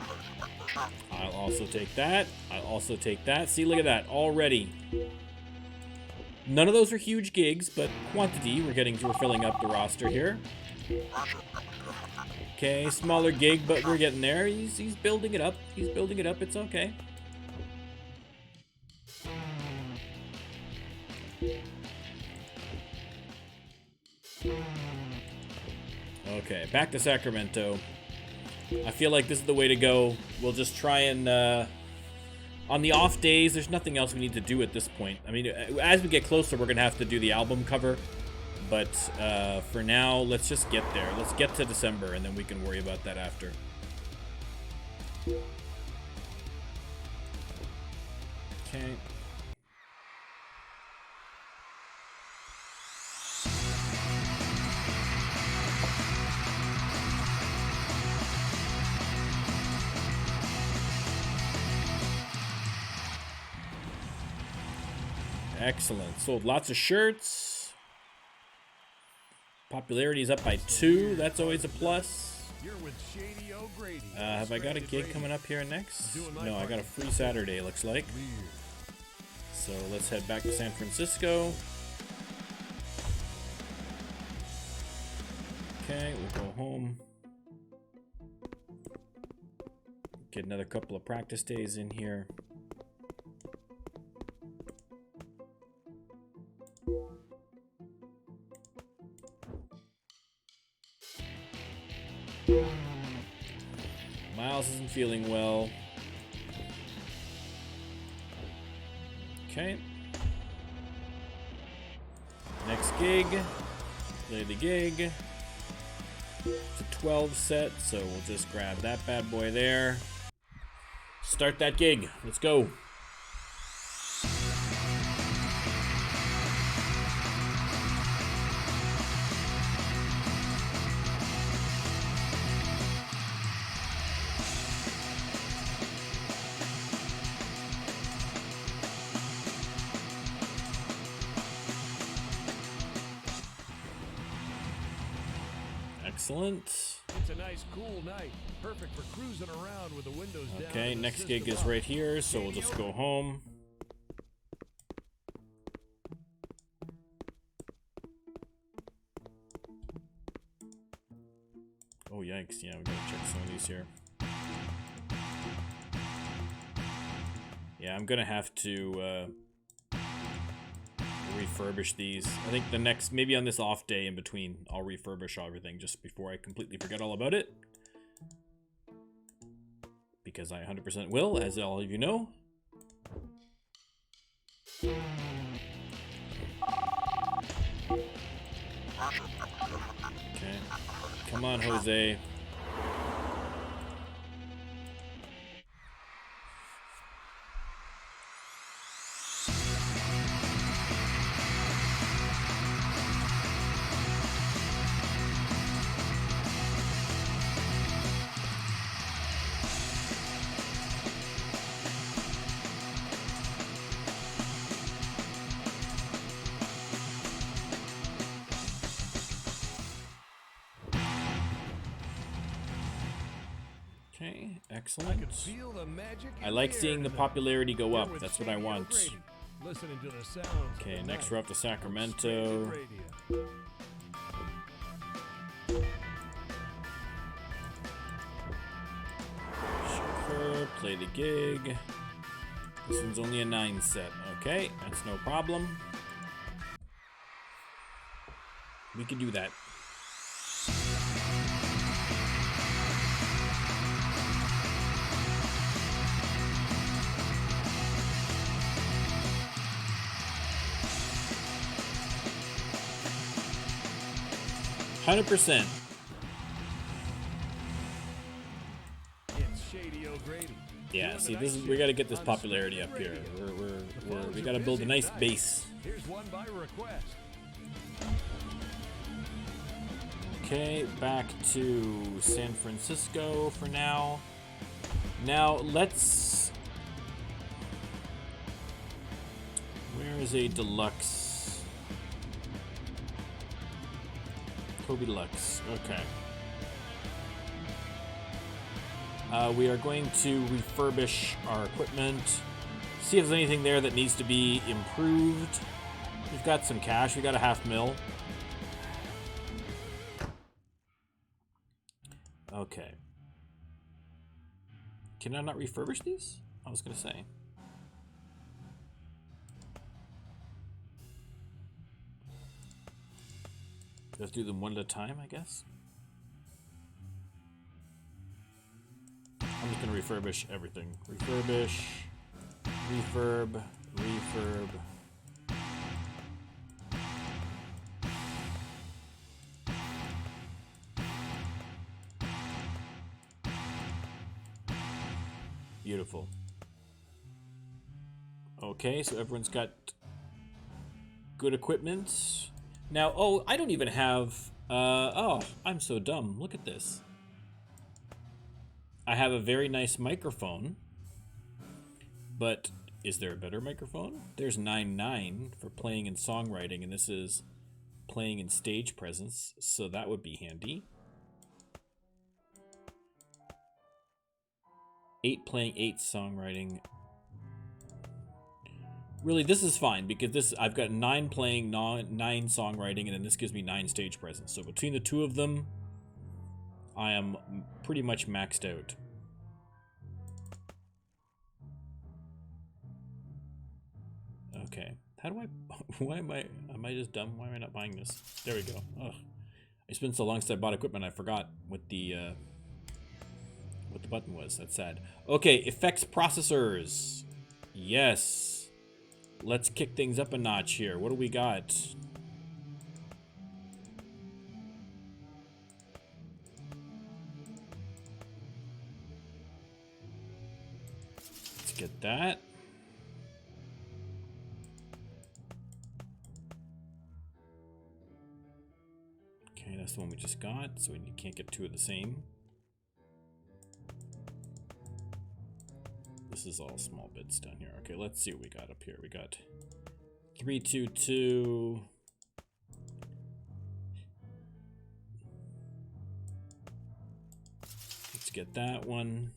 I'll also take that. I'll also take that. See, look at that. Already. None of those are huge gigs, but quantity. We're filling up the roster here. Okay, smaller gig, but we're getting there. He's building it up. He's building it up. It's okay. Okay, back to Sacramento. I feel like this is the way to go. We'll just try and, on the off days, there's nothing else we need to do at this point. I mean, as we get closer, we're going to have to do the album cover. But for now, let's just get there. Let's get to December, and then we can worry about that after. Okay. Excellent. Sold lots of shirts. Popularity is up by 2. That's always a plus. Have I got a gig coming up here next? No, I got a free Saturday, looks like. So let's head back to San Francisco. Okay, we'll go home. Get another couple of practice days in here. Miles isn't feeling well. Okay. Next gig. Play the gig. It's a 12 set, so we'll just grab that bad boy there. Start that gig. Let's go. Excellent. It's a nice cool night, perfect for cruising around with the windows down. Okay, next gig is right here, so we'll just go home. Oh yikes, yeah, we gotta check some of these here. Yeah, I'm gonna have to refurbish these. I think the next, maybe on this off day in between, I'll refurbish everything just before I completely forget all about it. Because I 100% will, as all of you know. Okay. Come on, Jose. Okay, excellent. I like seeing the popularity go up. That's what I want. Okay, next we're up to Sacramento. here, play the gig. This one's only a 9 set. Okay, that's no problem. We can do that. %. It's Shady O'Grady. Yeah, see, this is, we got to get this popularity up here. We got to build a nice base. Here's one by request. Okay, back to San Francisco for now. Now let's. Where is a deluxe? Kobe Deluxe. Okay. We are going to refurbish our equipment. See if there's anything there that needs to be improved. We've got some cash. We got a $500,000. Okay. Can I not refurbish these? I was going to say. Let's do them one at a time, I guess. I'm just going to refurbish everything. Refurbish, refurb, refurb. Beautiful. Okay, so everyone's got good equipment. Now, oh, I don't even have, oh, I'm so dumb. Look at this. I have a very nice microphone, but is there a better microphone? There's 9.9 for playing and songwriting, and this is playing in stage presence, so that would be handy. 8 playing, 8 songwriting. Really, this is fine because this I've got 9 playing, 9 songwriting, and then this gives me 9 stage presence. So between the two of them, I am pretty much maxed out. Okay, how do I? Why am I just dumb? Why am I not buying this? There we go. Ugh, it's been so long since I bought equipment, I forgot what the button was. That's sad. Okay, effects processors. Yes. Let's kick things up a notch here. What do we got? Let's get that. Okay, that's the one we just got, so we can't get 2 of the same. This is all small bits down here. Okay, let's see what we got up here. We got 322. Let's get that one.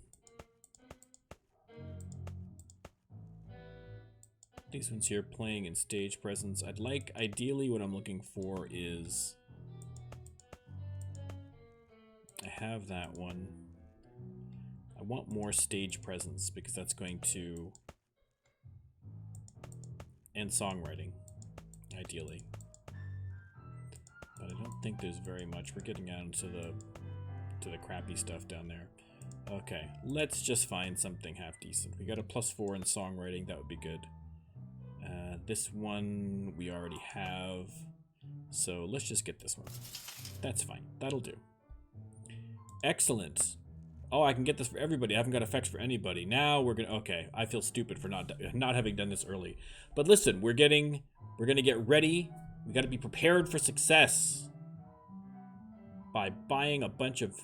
These ones here playing in stage presence. Ideally what I'm looking for is, I have that one. I want more stage presence because that's going to, and songwriting, ideally. But I don't think there's very much. We're getting down to the crappy stuff down there. Okay, let's just find something half decent. We got a +4 in songwriting, that would be good. This one we already have, so let's just get this one. That's fine, that'll do. Excellent. Oh, I can get this for everybody. I haven't got effects for anybody. Now we're gonna. Okay, I feel stupid for not having done this early. But listen, we're gonna get ready. We got to be prepared for success by buying a bunch of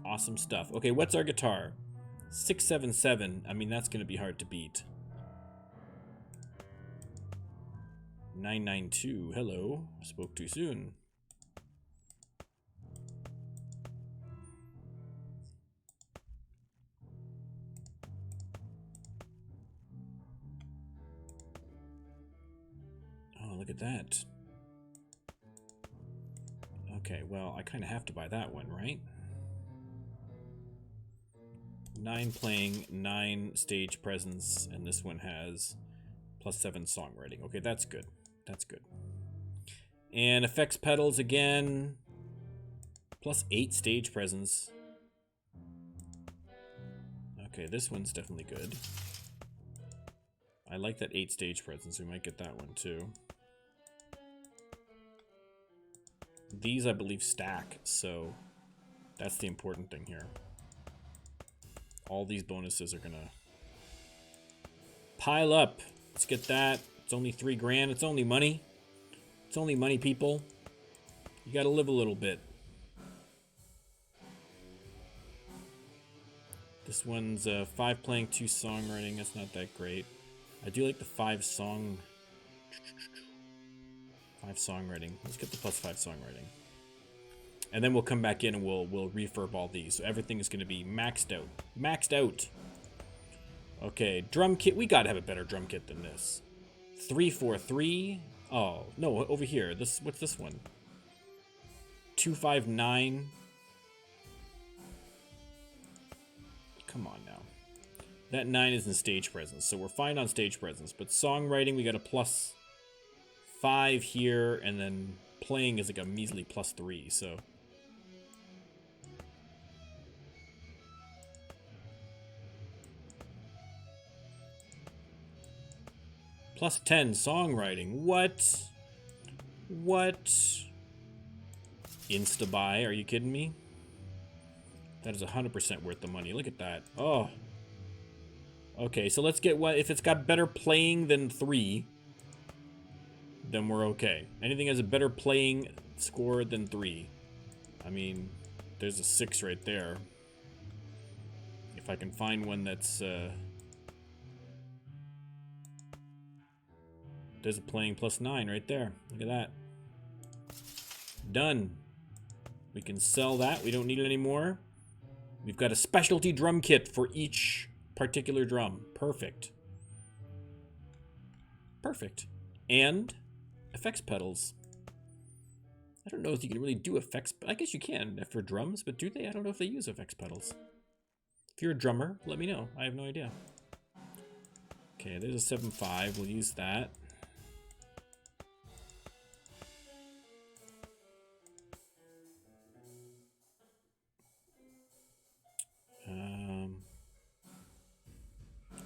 awesome stuff. Okay, what's our guitar? 677. I mean, that's gonna be hard to beat. 992. Hello. Spoke too soon. Oh, look at that. Okay, well, I kind of have to buy that one, right? 9 playing, 9 stage presence, and this one has +7 songwriting. Okay, that's good. That's good. And effects pedals again, +8 stage presence. Okay, this one's definitely good. I like that 8 stage presence. We might get that one too. These, I believe, stack, so that's the important thing here. All these bonuses are gonna pile up. Let's get that. It's only 3 grand. It's only money. It's only money, people. You gotta live a little bit. This one's 5 playing, 2 songwriting. That's not that great. I do like the 5 songwriting. Let's get the +5 songwriting. And then we'll come back in and we'll refurb all these. So everything is going to be maxed out. Maxed out. Okay, drum kit. We got to have a better drum kit than this. 343. Oh, no, over here. What's this one? 259. Come on now. That 9 is in stage presence, so we're fine on stage presence. But songwriting, we got a +5 here, and then playing is like a measly +3, so... +10 songwriting. What? What? Insta-buy, are you kidding me? That is 100% worth the money. Look at that. Oh. Okay, so let's get what... If it's got better playing than 3, then we're okay. Anything has a better playing score than 3. I mean, there's a 6 right there. If I can find one that's... There's a playing +9 right there. Look at that. Done. We can sell that. We don't need it anymore. We've got a specialty drum kit for each particular drum. Perfect. Perfect. And effects pedals. I don't know if you can really do effects. I guess you can for drums, but do they? I don't know if they use effects pedals. If you're a drummer, let me know. I have no idea. Okay, there's a 7.5. We'll use that.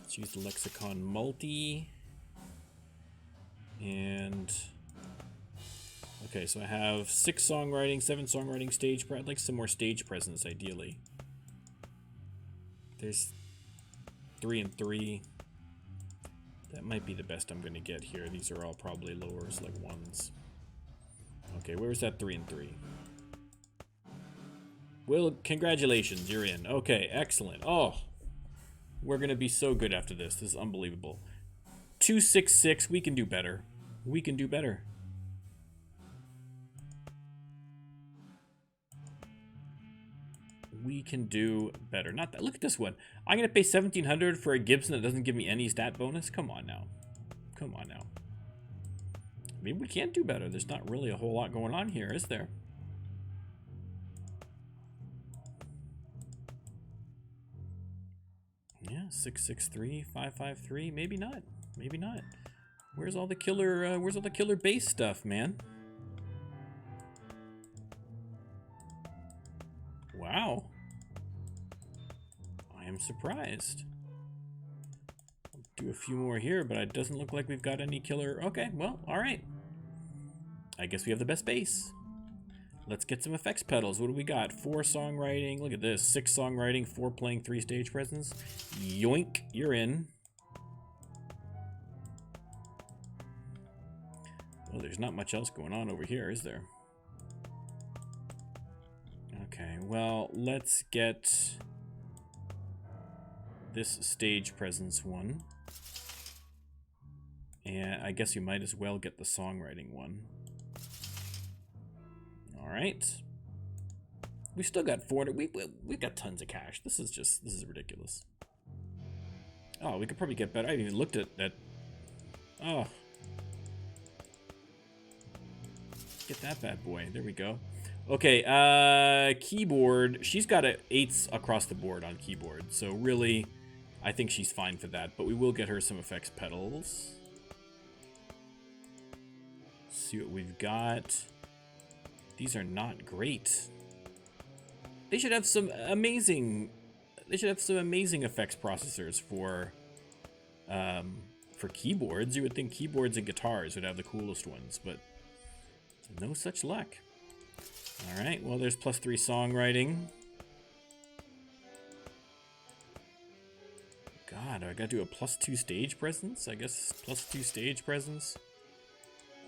Let's use the Lexicon Multi. And okay, so I have 6 songwriting, 7 songwriting stage. I'd like some more stage presence, ideally. There's 3 and 3. That might be the best I'm gonna get here. These are all probably lowers, like 1s. Okay, where's that 3 and 3? Well, congratulations, you're in. Okay, excellent. Oh, we're gonna be so good after this. This is unbelievable. 266. We can do better. We can do better. We can do better. Not that. Look at this one. I'm gonna pay 1,700 for a Gibson that doesn't give me any stat bonus. Come on now. Come on now. Maybe we can't do better. There's not really a whole lot going on here, is there? Yeah, 663, 553. Maybe not. Maybe not. Where's all the killer bass stuff, man? Wow. I am surprised. I'll do a few more here, but it doesn't look like we've got any killer. Okay, well, all right. I guess we have the best bass. Let's get some effects pedals. What do we got? 4 songwriting. Look at this. 6 songwriting, 4 playing, 3 stage presence. Yoink, you're in. Well, there's not much else going on over here, is there? Okay, well, let's get this stage presence one. And I guess you might as well get the songwriting one. All right. We still got 400. We've got tons of cash. This is ridiculous. Oh, we could probably get better. I haven't even looked at that. Oh. Get that bad boy. There we go. Okay, keyboard. She's got a 8s across the board on keyboard, so really, I think she's fine for that. But we will get her some effects pedals. See what we've got. These are not great. They should have some amazing. They should have some amazing effects processors for keyboards. You would think keyboards and guitars would have the coolest ones, but no such luck. All right. Well, there's +3 songwriting. God, I gotta do a +2 stage presence. I guess +2 stage presence.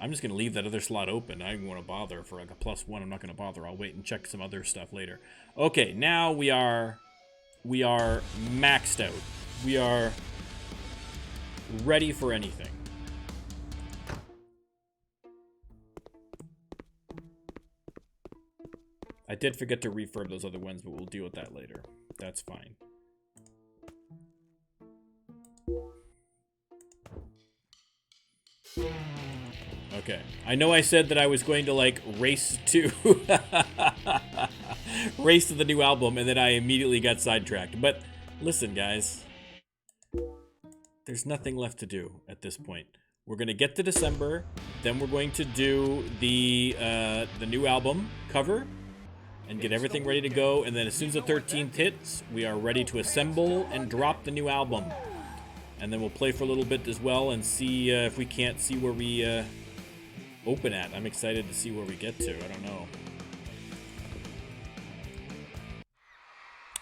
I'm just going to leave that other slot open. I don't want to bother for like a +1. I'm not going to bother. I'll wait and check some other stuff later. Okay, now we are maxed out. We are ready for anything. I did forget to refurb those other ones, but we'll deal with that later. That's fine. Okay, I know I said that I was going to like race to race to the new album, and then I immediately got sidetracked. But listen, guys, there's nothing left to do at this point. We're gonna get to December, then we're going to do the new album cover and get everything ready to go. And then as soon as the 13th hits, we are ready to assemble and drop the new album. And then we'll play for a little bit as well and see if we can't see where we open at. I'm excited to see where we get to. I don't know.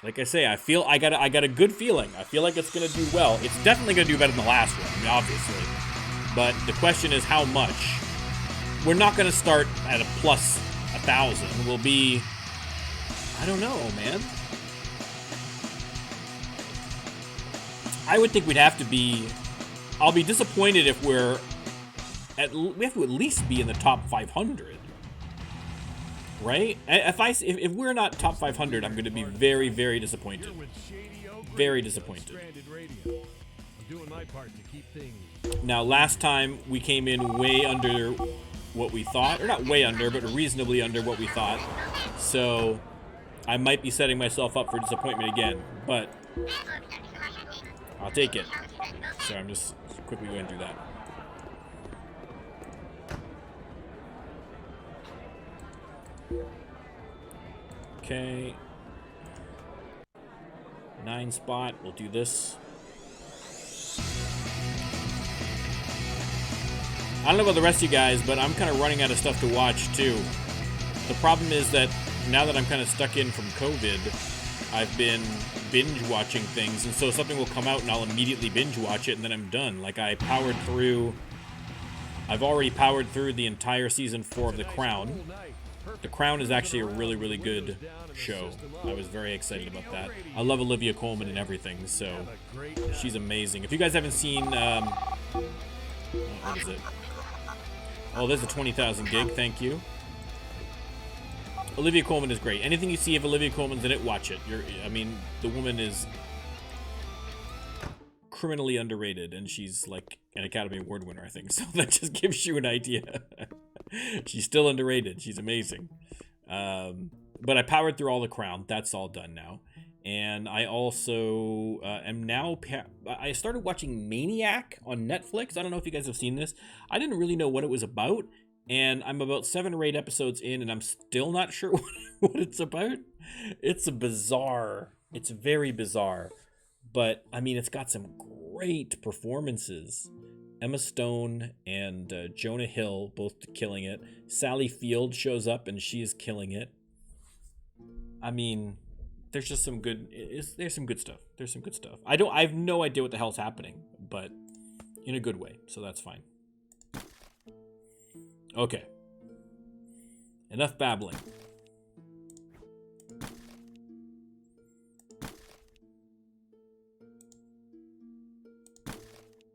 Like I say, I got a good feeling. I feel like it's gonna do well. It's definitely gonna do better than the last one, I mean, obviously. But the question is how much. We're not gonna start at a +1,000. We'll be, I don't know, man. I would think we'd have to be. I'll be disappointed if we have to at least be in the top 500, right? If we're not top 500, I'm going to be very, very disappointed. Very disappointed. Now, last time we came in way under what we thought, or not way under, but reasonably under what we thought. So I might be setting myself up for disappointment again, but I'll take it. So I'm just quickly going through that. Okay. 9 spot. We'll do this. I don't know about the rest of you guys, but I'm kind of running out of stuff to watch too. The problem is that now that I'm kind of stuck in from COVID, I've been binge watching things, and so something will come out and I'll immediately binge watch it, and then I'm done. Like I've already powered through the entire season 4 of The Crown. The Crown is actually a really, really good show. I was very excited about that. I love Olivia Colman and everything, so she's amazing. If you guys haven't seen, what is it? Oh, there's a 20,000 gig. Thank you. Olivia Colman is great. Anything you see of Olivia Colman's in it, watch it. I mean, the woman is criminally underrated, and she's like an Academy Award winner, I think. So that just gives you an idea. She's still underrated. She's amazing. But I powered through all The Crown. That's all done now. And I also am now... I started watching Maniac on Netflix. I don't know if you guys have seen this. I didn't really know what it was about. And I'm about 7 or 8 episodes in, and I'm still not sure what it's about. It's very bizarre. But, I mean, it's got some great performances. Emma Stone and Jonah Hill both killing it. Sally Field shows up, and she is killing it. I mean, there's just some good... There's some good stuff. There's some good stuff. I have no idea what the hell's happening, but in a good way, so that's fine. Okay. Enough babbling.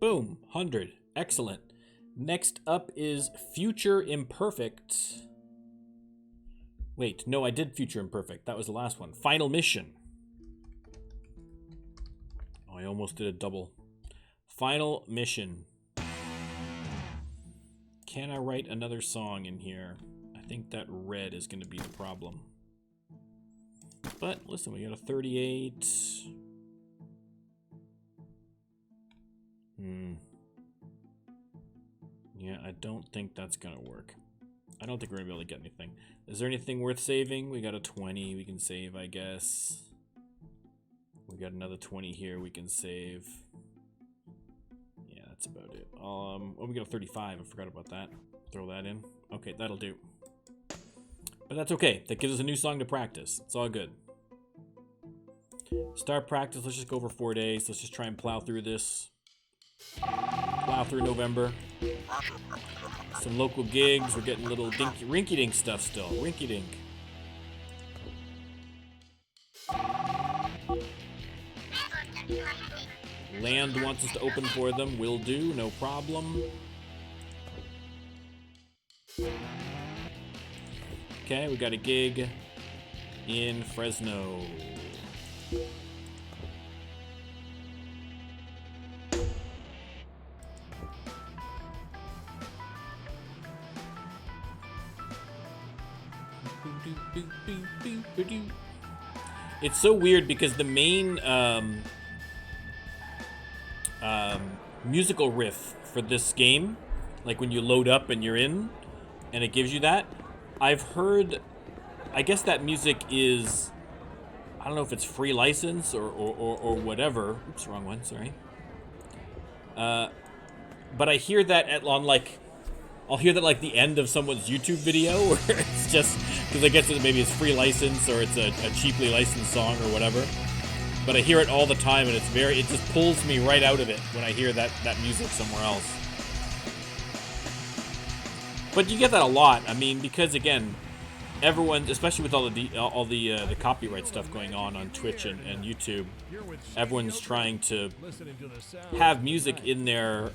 Boom. 100. Excellent. Next up is Future Imperfect. Wait, no, I did Future Imperfect. That was the last one. Final Mission. Oh, I almost did a double. Final Mission. Can I write another song in here? I I think that red is going to be the problem. But listen, we got a 38. Yeah, I don't think that's going to work. I don't think we're going to be able to get anything. Is there anything worth saving? We got a 20 we can save, I guess. We got another 20 here we can save. Yeah, that's about it. Oh, we got a 35. I forgot about that. Throw that in. Okay, that'll do. But that's okay. That gives us a new song to practice. It's all good. Start practice. Let's just go over 4 days. Let's just try and plow through this. Plow through November. Some local gigs. We're getting little rinky-dink stuff still. Rinky-dink. Land wants us to open for them. Will do. No problem. Okay, we got a gig in Fresno. It's so weird because the main musical riff for this game, like when you load up and you're in, and it gives you that, I've heard, I guess that music is, I don't know if it's free license or whatever. Oops, wrong one, sorry. But I hear that on like, I'll hear that like the end of someone's YouTube video where it's just, because I guess maybe it's free license or it's a cheaply licensed song or whatever. But I hear it all the time and it just pulls me right out of it when I hear that music somewhere else. But you get that a lot. I mean, because again, everyone, especially with all the copyright stuff going on Twitch and YouTube, everyone's trying to have music in their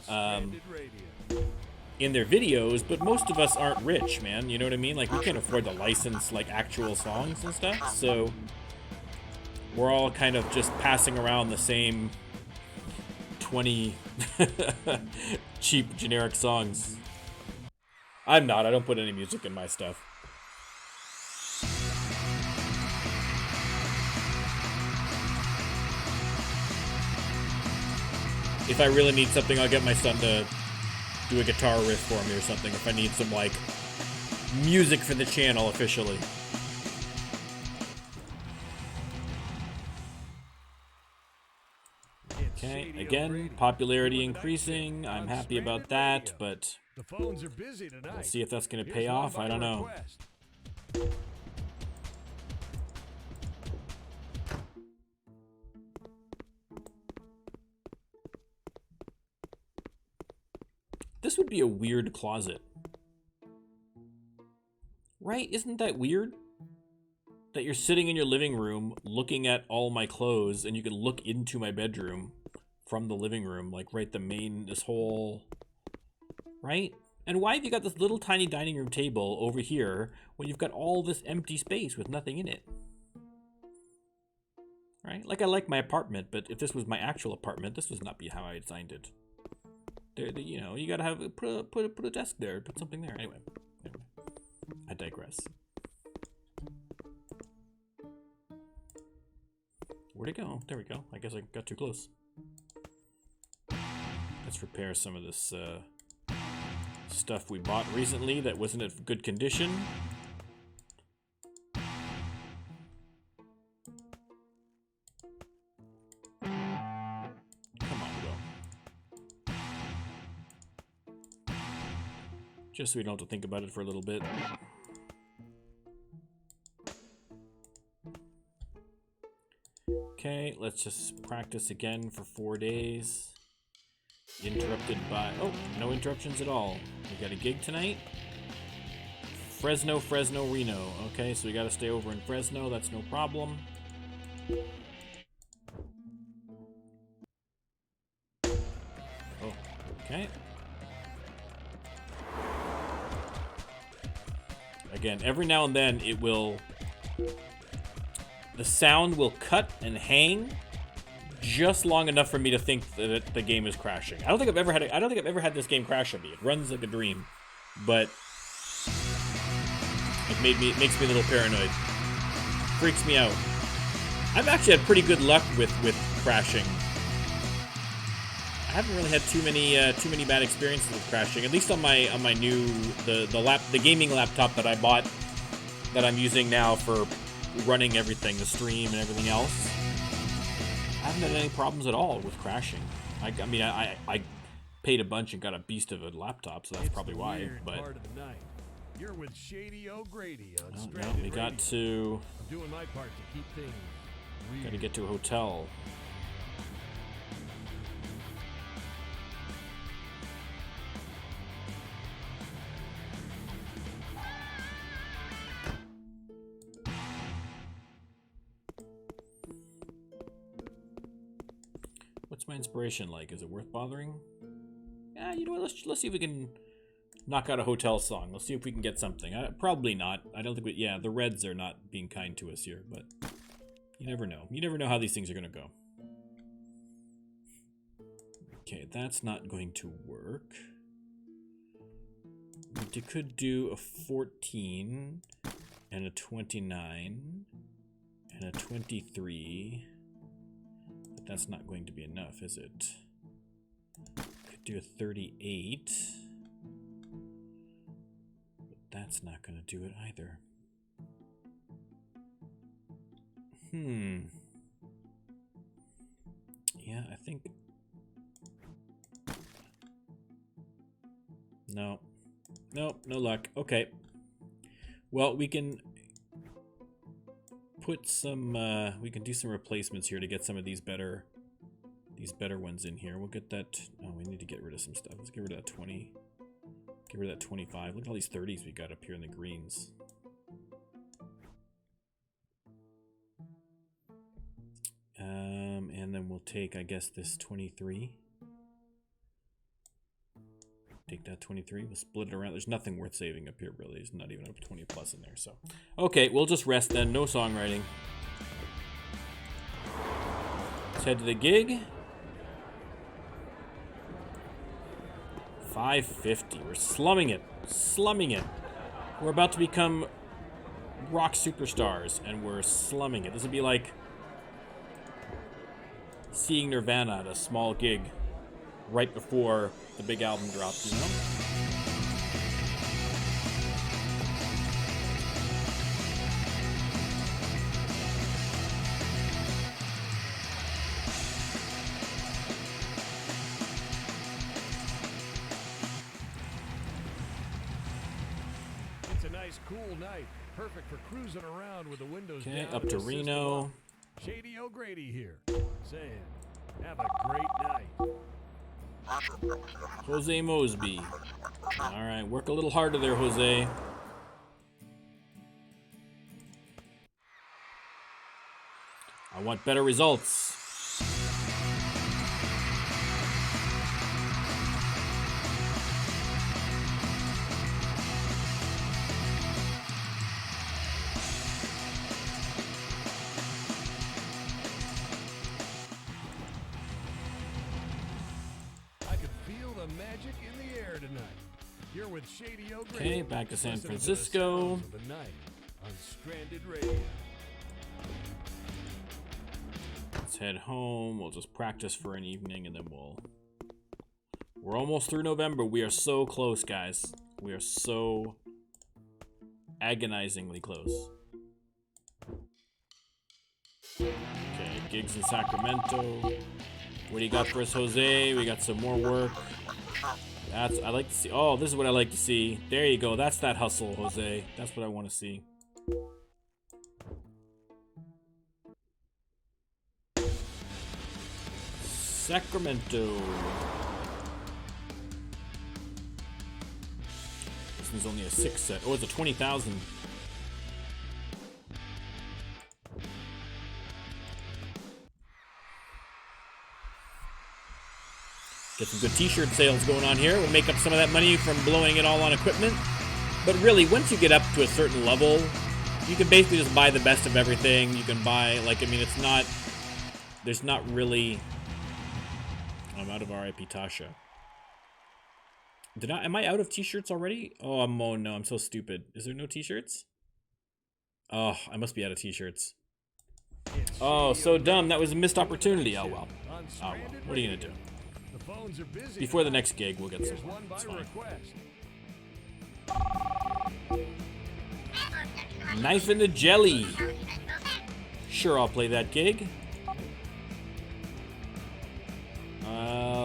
videos, but most of us aren't rich, man. You know what I mean? Like, we can't afford to license like actual songs and stuff. So we're all kind of just passing around the same 20 cheap generic songs. I'm not. I don't put any music in my stuff. If I really need something, I'll get my son to do a guitar riff for me or something if I need some, like, music for the channel officially. Okay, again, popularity increasing. I'm happy about that, but we'll see if that's going to pay off. I don't know. This would be a weird closet. Right? Isn't that weird? That you're sitting in your living room looking at all my clothes and you can look into my bedroom from the living room, like right this whole, right? And why have you got this little tiny dining room table over here when you've got all this empty space with nothing in it? Right? Like, I like my apartment, but if this was my actual apartment, this would not be how I designed it. You know, you gotta have put a desk there, put something there. Anyway, I digress. Where'd it go? There we go. I guess I got too close. Let's repair some of this stuff we bought recently that wasn't in good condition. Come on, Will. Just so we don't have to think about it for a little bit. Okay, let's just practice again for 4 days. Interrupted by... Oh, no interruptions at all. We got a gig tonight. Fresno, Reno. Okay, so we got to stay over in Fresno. That's no problem. Oh, okay. Again, every now and then it will... The sound will cut and hang just long enough for me to think that the game is crashing. I don't think I've ever had this game crash on me. It runs like a dream, but makes me a little paranoid. Freaks me out. I've actually had pretty good luck with crashing. I haven't really had too many bad experiences with crashing. At least on my new the gaming laptop that I bought, that I'm using now for running everything, the stream and everything else. I haven't had any problems at all with crashing. I mean, I paid a bunch and got a beast of a laptop, so that's probably why. But part of the night. You're with Shady O'Grady on no, Stranded we got Radio. to I'm doing my part to keep things weird. got to get to a hotel. What's my inspiration like? Is it worth bothering? Yeah, you know what? Let's see if we can knock out a hotel song. Let's see if we can get something. Probably not. I don't think we... Yeah, the Reds are not being kind to us here, but you never know. You never know how these things are going to go. Okay, that's not going to work. We could do a 14 and a 29 and a 23. But that's not going to be enough, is it? Could do a 38. But that's not going to do it either. Yeah, I think... No. Nope, no luck. Okay. Well, we can put some, we can do some replacements here to get some of these better ones in here. We'll get that, oh, we need to get rid of some stuff. Let's get rid of that 20. Get rid of that 25. Look at all these 30s we got up here in the greens. And then we'll take, I guess, this 23. Take that 23, we'll split it around. There's nothing worth saving up here, really. There's not even a 20 plus in there, so. Okay, we'll just rest then. No songwriting. Let's head to the gig. 550. We're slumming it. Slumming it. We're about to become rock superstars, and we're slumming it. This would be like seeing Nirvana at a small gig right before the big album drops, you know? It's a nice, cool night. Perfect for cruising around with the windows down. Okay, up and to the system Reno. up. Shady O'Grady here, saying, have a great night. Jose Mosby. Alright, work a little harder there, Jose. I want better results. Magic in the air tonight. You're with Shady O'Grady. Okay, back to San Listening to the Francisco. sounds of the night on Stranded Radio. Let's head home. We'll just practice for an evening and then we're almost through November. We are so close, guys. We are so agonizingly close. Okay, gigs in Sacramento. What do you got for us, Jose? We got some more work. I like to see. Oh, this is what I like to see. There you go. That's that hustle, Jose. That's what I want to see. Sacramento. This one's only a 6 set. Oh, it's a 20,000. Get some good t-shirt sales going on here. We'll make up some of that money from blowing it all on equipment. But really, once you get up to a certain level, you can basically just buy the best of everything. You can buy, like, I mean, it's not, there's not really, I'm out of RIP Tasha. Am I out of t-shirts already? Oh no, I'm so stupid. Is there no t-shirts? Oh, I must be out of t-shirts. It's Oh, Shady so O'Grady dumb. That was a missed doing opportunity. the Oh night well. shift on Oh well. Stranded What are you gonna Radio. do? The phones are busy Before the tonight. next gig, we'll get some Here's more. one by It's fine. request. Knife in the jelly. Sure, I'll play that gig.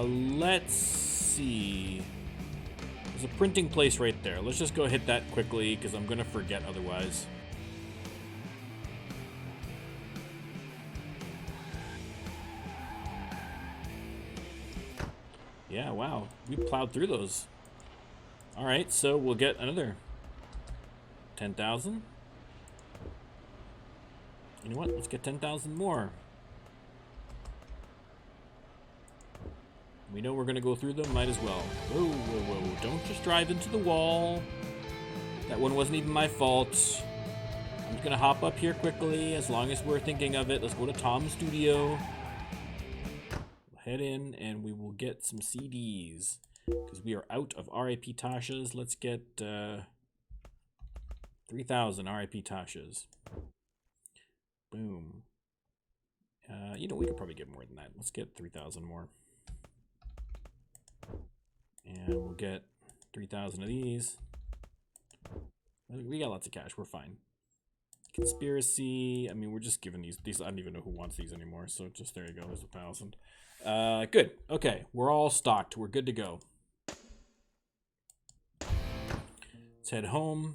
Let's see. There's a printing place right there. Let's just go hit that quickly because I'm gonna forget otherwise. Yeah, wow. We plowed through those. Alright, so we'll get another 10,000. You know what? Let's get 10,000 more. We know we're gonna go through them, might as well. Whoa, whoa, whoa. Don't just drive into the wall. That one wasn't even my fault. I'm just gonna hop up here quickly, as long as we're thinking of it. Let's go to Tom's studio. We'll head in and we will get some CDs. Because we are out of RIP Tasha's. Let's get 3,000 RIP Tasha's. Boom. You know, we could probably get more than that. Let's get 3,000 more. And we'll get 3,000 of these. We got lots of cash. We're fine. Conspiracy. I mean, we're just giving these. I don't even know who wants these anymore. So just there you go. There's 1,000. Good. Okay. We're all stocked. We're good to go. Let's head home.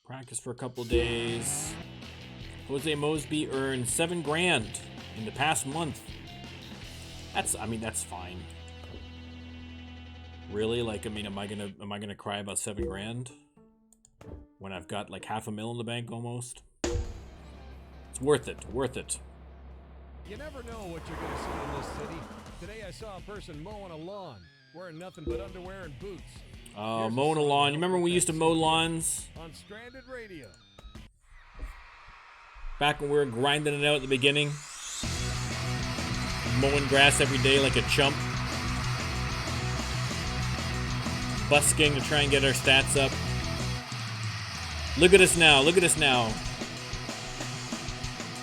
Practice for a couple days. Jose Mosby earned $7 grand in the past month. That's fine. Really? Like, I mean, am I gonna cry about $7 grand when I've got like $500,000 in the bank almost? It's worth it. Worth it. You never know what you're going to see in this city. Today I saw a person mowing a lawn, wearing nothing but underwear and boots. Mowing a lawn. You remember when we used to mow lawns? On Stranded Radio. Back when we were grinding it out at the beginning? Mowing grass every day like a chump. Busking to try and get our stats up. Look at us now. Look at us now.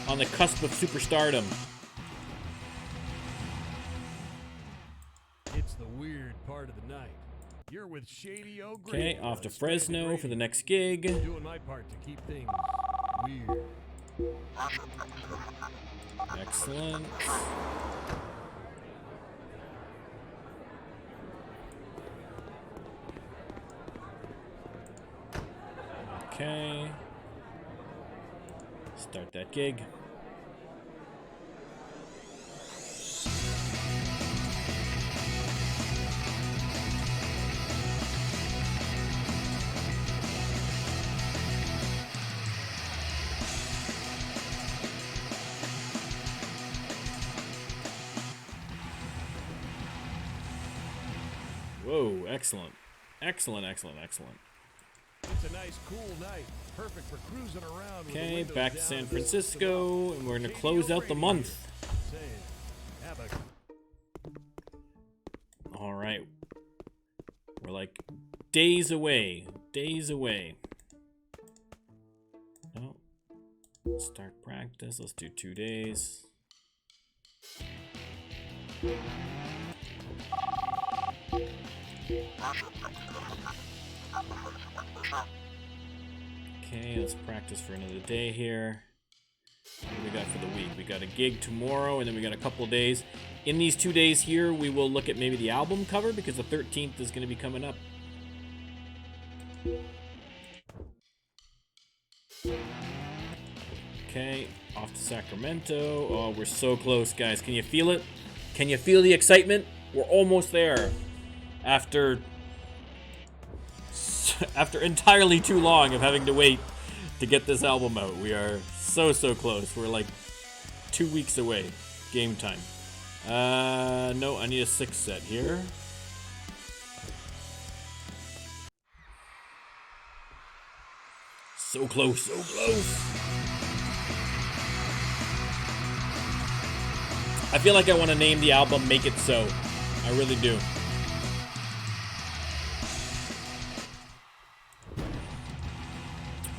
On the cusp of superstardom. It's the weird part of the night. You're with Shady O'Grady. Okay, off to on Stranded Fresno Radio. for the next gig. Doing my part to keep things weird. Excellent. Okay. Start that gig. Whoa, excellent. Excellent, excellent, excellent. It's a nice, cool night. Perfect for cruising around. with the Okay, windows back to down San and listening to Francisco, and we're gonna Shady close out the O'Grady month. saying, have a All right. We're like days away. Days away. Oh. Start practice. Let's do 2 days. Okay, let's practice for another day here. What do we got for the week? We got a gig tomorrow, and then we got a couple of days. In these 2 days here, we will look at maybe the album cover, because the 13th is going to be coming up. Okay, off to Sacramento. Oh, we're so close, guys. Can you feel it? Can you feel the excitement? We're almost there. After entirely too long of having to wait to get this album out. We are so close. We're like 2 weeks away. Game time. No, I need a 6 set here. So close, so close. I feel like I want to name the album Make It So. I really do.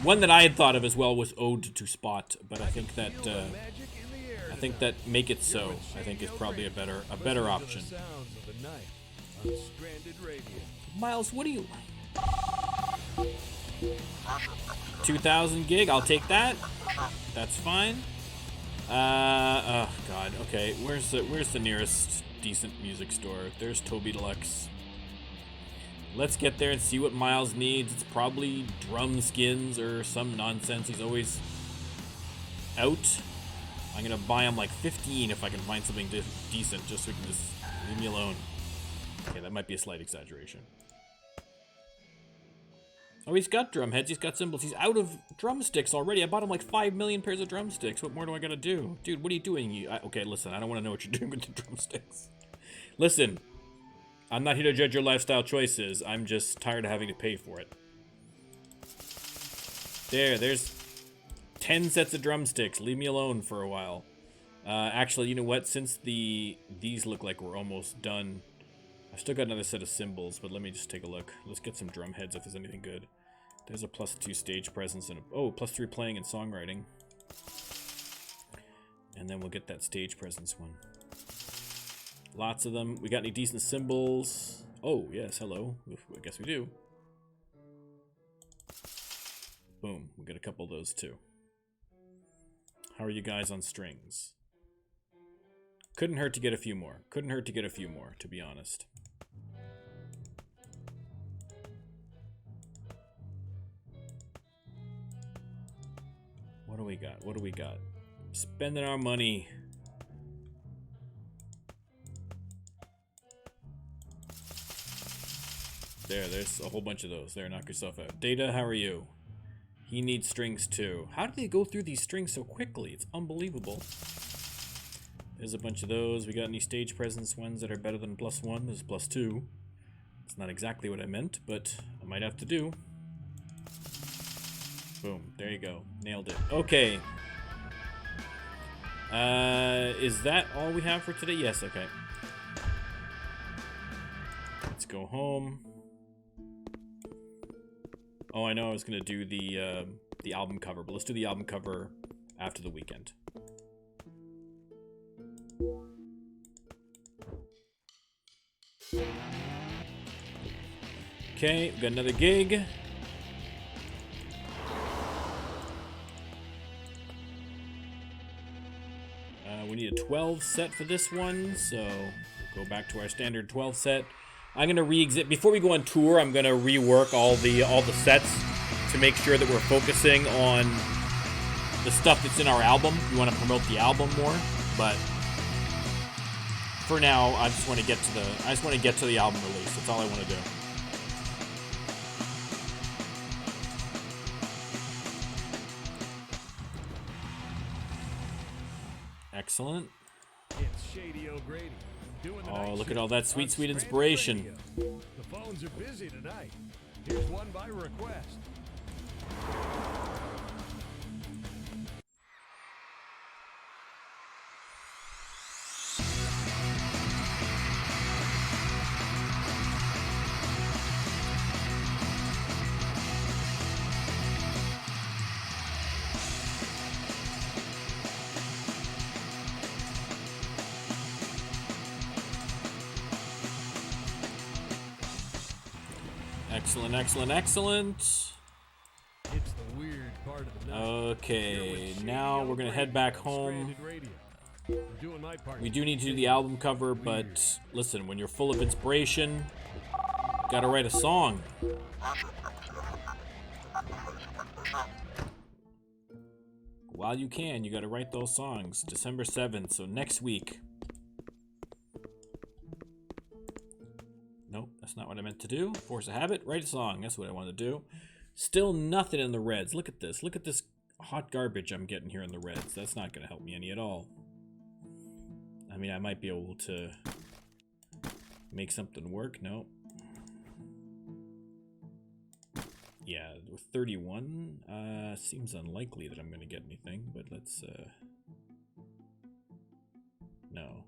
One that I had thought of as well was Ode to Spot, but I think that Make It So I think is probably a better option. Miles, what do you? 2,000 gig, I'll take that. That's fine. Oh god. Okay, where's the nearest decent music store? There's Toby Deluxe. Let's get there and see what Miles needs. It's probably drum skins or some nonsense. He's always out. I'm gonna buy him like 15 if I can find something decent, just so he can just leave me alone. Okay, that might be a slight exaggeration. Oh, he's got drum heads, he's got cymbals. He's out of drumsticks already. I bought him like 5 million pairs of drumsticks. What more do I gotta do? Dude, what are you doing? Okay, listen, I don't want to know what you're doing with the drumsticks. Listen, I'm not here to judge your lifestyle choices. I'm just tired of having to pay for it. There's 10 sets of drumsticks. Leave me alone for a while. Actually, you know what? Since these look like we're almost done, I've still got another set of cymbals, but let me just take a look. Let's get some drum heads if there's anything good. There's a +2 stage presence and +3 playing and songwriting. And then we'll get that stage presence one. Lots of them. We got any decent cymbals? Oh, yes, hello. I guess we do. Boom, we got a couple of those too. How are you guys on strings? Couldn't hurt to get a few more. Couldn't hurt to get a few more, to be honest. What do we got? What do we got? Spending our money. There's a whole bunch of those. There, knock yourself out. Data, how are you? He needs strings too. How do they go through these strings so quickly? It's unbelievable. There's a bunch of those. We got any stage presence ones that are better than +1? There's +2. It's not exactly what I meant, but I might have to do. Boom. There you go. Nailed it. Okay. Is that all we have for today? Yes, okay. Let's go home. Oh, I know I was gonna do the album cover, but let's do the album cover after the weekend. Okay, we got another gig. We need a 12 set for this one, so we'll go back to our standard 12 set. I'm gonna re-exit before we go on tour. I'm gonna rework all the sets to make sure that we're focusing on the stuff that's in our album. We want to promote the album more, but for now, I just want to get to the album release. That's all I want to do. Excellent. It's Shady O'Grady. Oh, look at all that sweet, sweet inspiration. The phones are busy tonight. Here's one by request. Excellent, excellent, excellent. It's the weird part of the night. Okay, now we're gonna head back home. Doing my part. We do need to do the album cover, but listen, when you're full of inspiration, gotta write a song. While you can, you gotta write those songs. December 7th, so next week. Nope, that's not what I meant to do. Force a habit, write a song. That's what I want to do. Still nothing in the reds. Look at this. Look at this hot garbage I'm getting here in the reds. That's not going to help me any at all. I mean, I might be able to make something work. No. Yeah, with 31, seems unlikely that I'm going to get anything, but let's No.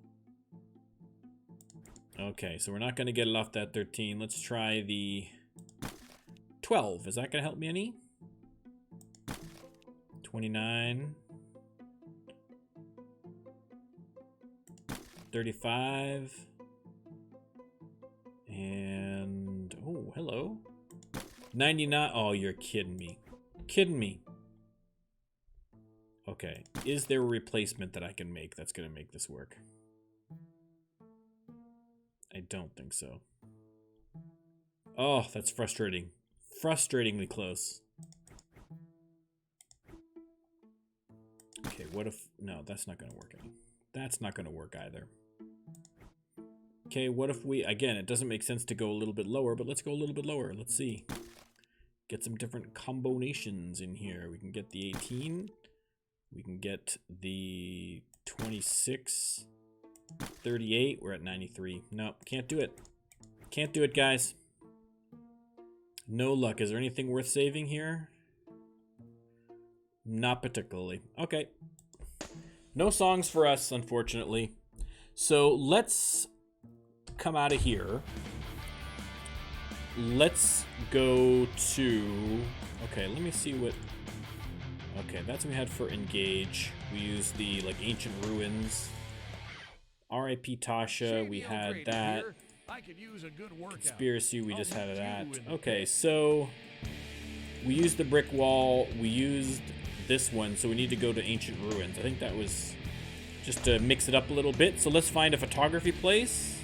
Okay, so we're not going to get it off that 13. Let's try the 12. Is that going to help me any? 29. 35. And... oh, hello. 99. Oh, you're kidding me. Kidding me. Okay. Is there a replacement that I can make that's going to make this work? I don't think so. Oh, that's frustrating. Frustratingly close. Okay, what if... no, that's not going to work any. That's not going to work either. Okay, what if we... again, it doesn't make sense to go a little bit lower, but let's go a little bit lower. Let's see. Get some different combinations in here. We can get the 18. We can get the 26. 38. We're at 93. Nope, can't do it. Can't do it, guys. No luck. Is there anything worth saving here? Not particularly. Okay. No songs for us, unfortunately. So let's come out of here. Let's go to... okay, let me see what... okay, that's what we had for Engage. We used the, like, Ancient Ruins. R.I.P. Tasha, we had that. I could use a good workout. Conspiracy, we just had that. Okay, so we used the brick wall. We used this one, so we need to go to Ancient Ruins. I think that was just to mix it up a little bit. So let's find a photography place.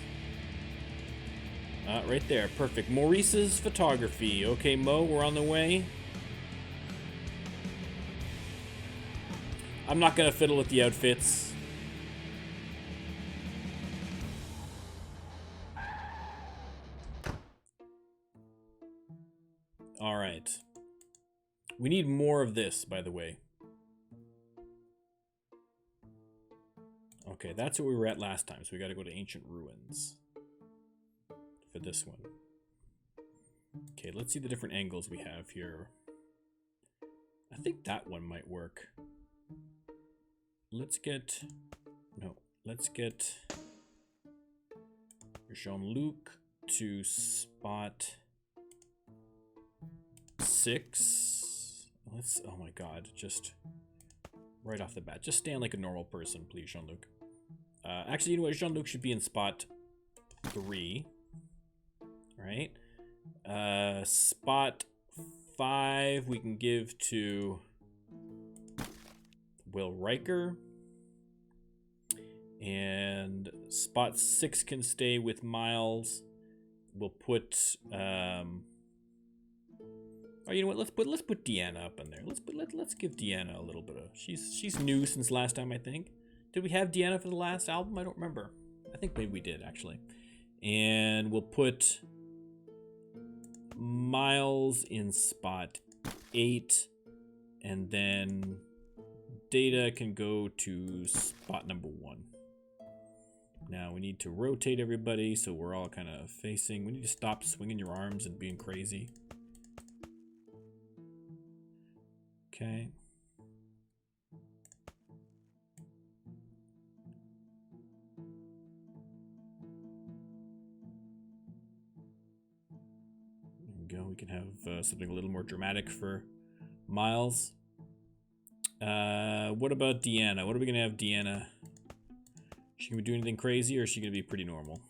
Right there, perfect. Maurice's Photography. Okay, Mo, we're on the way. I'm not gonna fiddle with the outfits. All right. We need more of this, by the way. Okay, that's what we were at last time, so we got to go to Ancient Ruins for this one. Okay, let's see the different angles we have here. I think that one might work. Let's get... no, let's get Jean-Luc to spot 6. Let's... oh my god, just right off the bat. Just stand like a normal person, please, Jean-Luc. Actually, you know what? Jean-Luc should be in spot 3. Right? Spot 5 we can give to Will Riker. And spot 6 can stay with Miles. We'll put oh, you know what? Let's put Deanna up in there. Let's give Deanna a little bit of... she's new since last time, I think. Did we have Deanna for the last album? I don't remember. I think maybe we did, actually. And we'll put Miles in spot 8, and then Data can go to spot number 1. Now we need to rotate everybody so we're all kind of facing. We need to stop swinging your arms and being crazy. Okay. There we go. We can have something a little more dramatic for Miles. What about Deanna? What are we gonna have Deanna? She gonna be doing anything crazy, or is she gonna be pretty normal?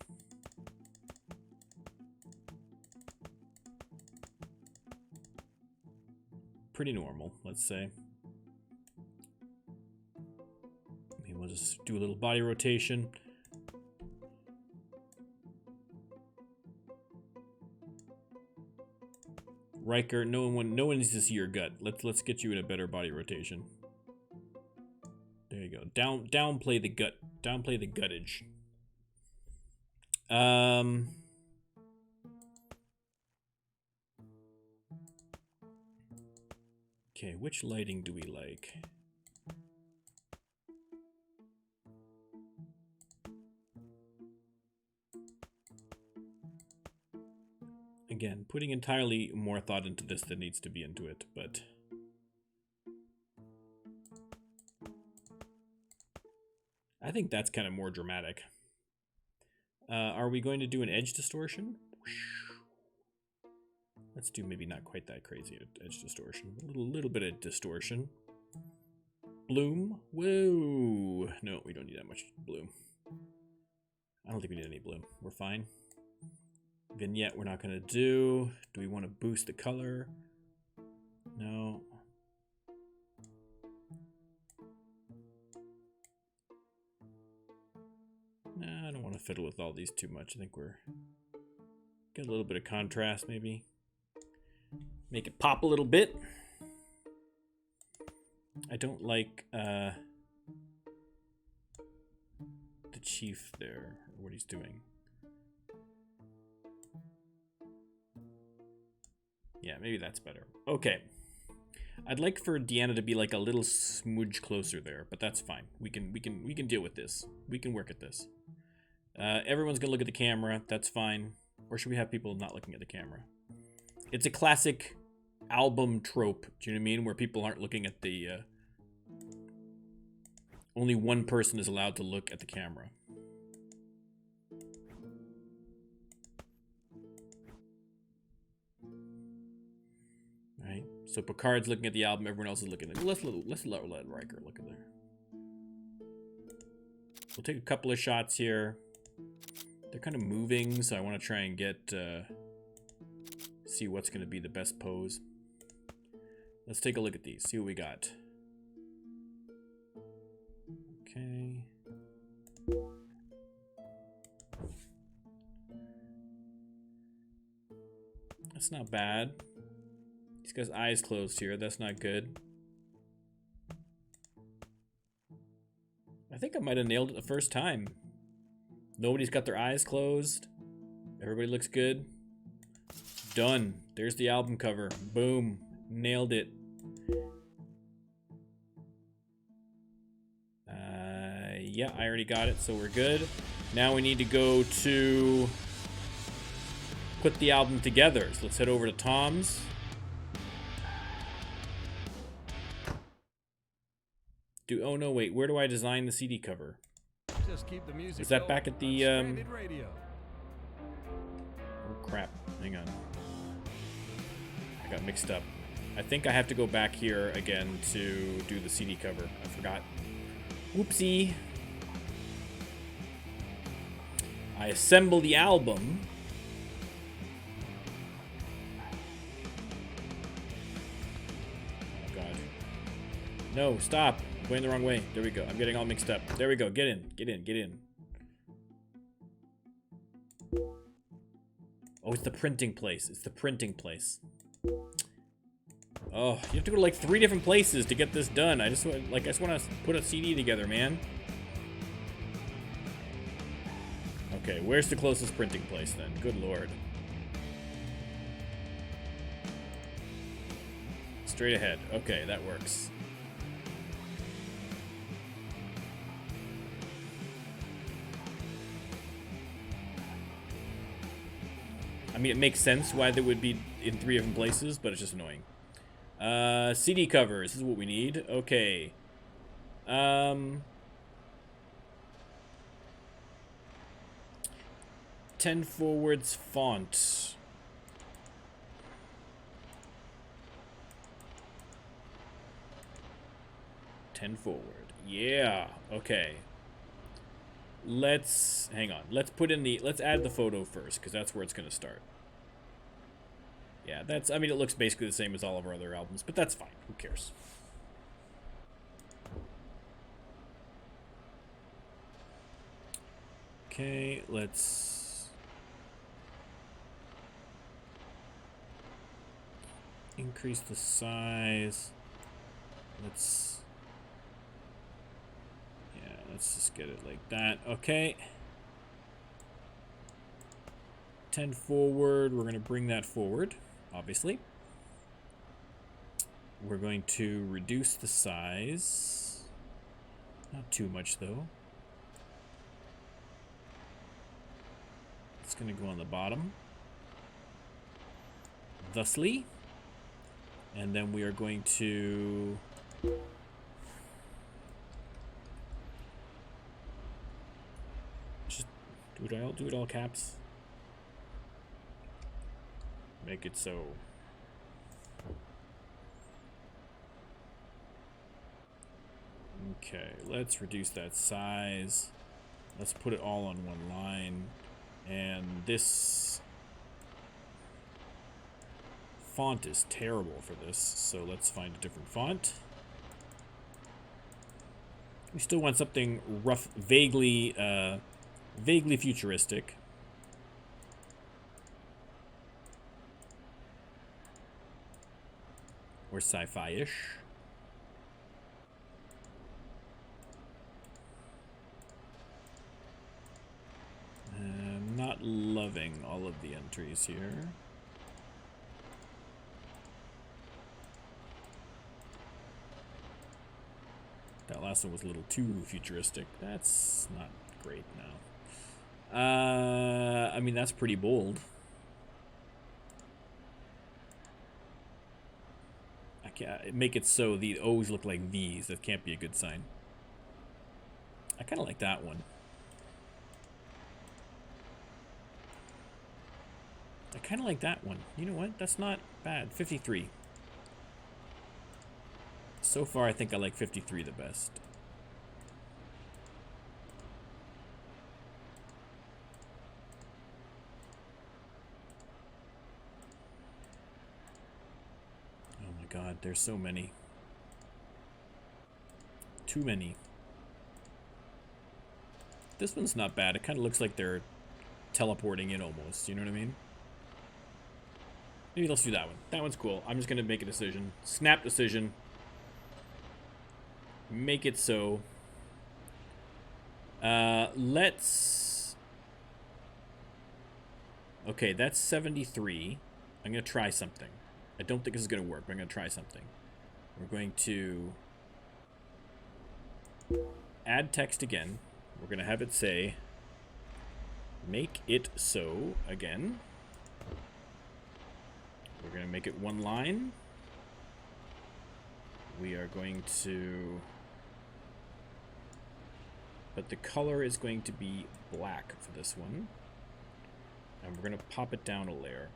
Pretty normal, let's say. Maybe we'll just do a little body rotation. Riker, no one needs to see your gut. Let's get you in a better body rotation. There you go. Downplay the gut. Downplay the guttage. Okay, which lighting do we like? Again, putting entirely more thought into this than needs to be into it, but... I think that's kind of more dramatic. Are we going to do an edge distortion? Let's do maybe not quite that crazy edge distortion. A little bit of distortion. Bloom. Whoa. No, we don't need that much bloom. I don't think we need any bloom. We're fine. Vignette we're not going to do. Do we want to boost the color? No. No, I don't want to fiddle with all these too much. I think we're... Get a little bit of contrast, maybe. Make it pop a little bit. I don't like the chief there, or what he's doing. Yeah, maybe that's better. Okay. I'd like for Deanna to be like a little smudge closer there, but that's fine. We can deal with this. We can work at this. Everyone's gonna look at the camera. That's fine. Or should we have people not looking at the camera? It's a classic album trope. Do you know what I mean? Where people aren't looking at the. Only one person is allowed to look at the camera. Right. So Picard's looking at the album. Everyone else is looking at it. Let's let Riker look at there. We'll take a couple of shots here. They're kind of moving, so I want to try and get see what's going to be the best pose. Let's take a look at these. See what we got. Okay. That's not bad. He's got his eyes closed here. That's not good. I think I might have nailed it the first time. Nobody's got their eyes closed. Everybody looks good. Done. There's the album cover. Boom. Nailed it. Yeah, I already got it, so we're good. Now we need to go to put the album together. So let's head over to Tom's. Oh no, wait. Where do I design the CD cover? Just keep the music. Is that back at the Stranded Radio. Oh crap. Hang on. I got mixed up. I think I have to go back here again to do the CD cover. I forgot. Whoopsie. I assemble the album. Oh god. No, stop. I'm going the wrong way. There we go. I'm getting all mixed up. There we go. Get in. Get in. Get in. Oh, it's the printing place. It's the printing place. Oh, you have to go to like 3 different places to get this done. I just want to put a CD together, man. Okay, where's the closest printing place then? Good lord. Straight ahead. Okay, that works. I mean, it makes sense why they would be in 3 different places, but it's just annoying. CD covers. This is what we need. Okay. 10 forwards font. Ten forward. Yeah. Okay. Hang on. Let's add the photo first, because that's where it's going to start. Yeah, I mean, it looks basically the same as all of our other albums, but that's fine. Who cares? Okay, let's increase the size. Let's just get it like that. Okay. 10 forward. We're going to bring that forward, obviously. We're going to reduce the size. Not too much, though. It's going to go on the bottom. Thusly. And then we are going to Do it all caps. Make it so. Okay, let's reduce that size. Let's put it all on one line. And this font is terrible for this, so let's find a different font. We still want something rough, vaguely futuristic. Or sci-fi-ish. I'm not loving all of the entries here. That last one was a little too futuristic. That's not great now. I mean, that's pretty bold. I can't make it so the O's look like V's. That can't be a good sign. I kind of like that one. I kind of like that one. You know what? That's not bad. 53. So far, I think I like 53 the best. Oh my god, there's so many. Too many. This one's not bad. It kind of looks like they're teleporting in almost. You know what I mean? Maybe let's do that one. That one's cool. I'm just going to make a decision. Snap decision. Make it so. Let's... Okay, that's 73. I'm going to try something. I don't think this is going to work, but I'm going to try something. We're going to add text again. We're going to have it say, make it so again. We're going to make it one line. We are going to... But the color is going to be black for this one. And we're going to pop it down a layer.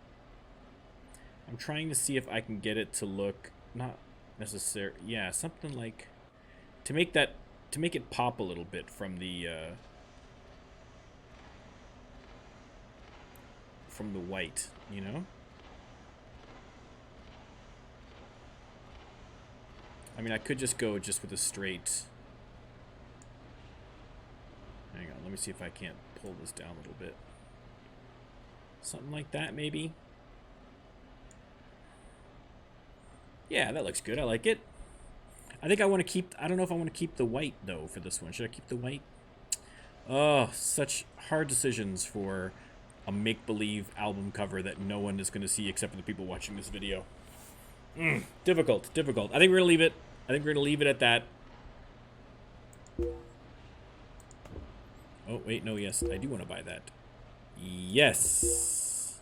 I'm trying to see if I can get it to look not necessary. Yeah, something like to make it pop a little bit from the white, you know? I mean, I could just go just with a straight. Hang on, let me see if I can't pull this down a little bit. Something like that, maybe. Yeah, that looks good. I like it. I think I want to keep... I don't know if I want to keep the white, though, for this one. Should I keep the white? Oh, such hard decisions for a make-believe album cover that no one is going to see except for the people watching this video. Difficult. I think we're going to leave it. I think we're going to leave it at that. Oh, wait, no, yes. I do want to buy that. Yes.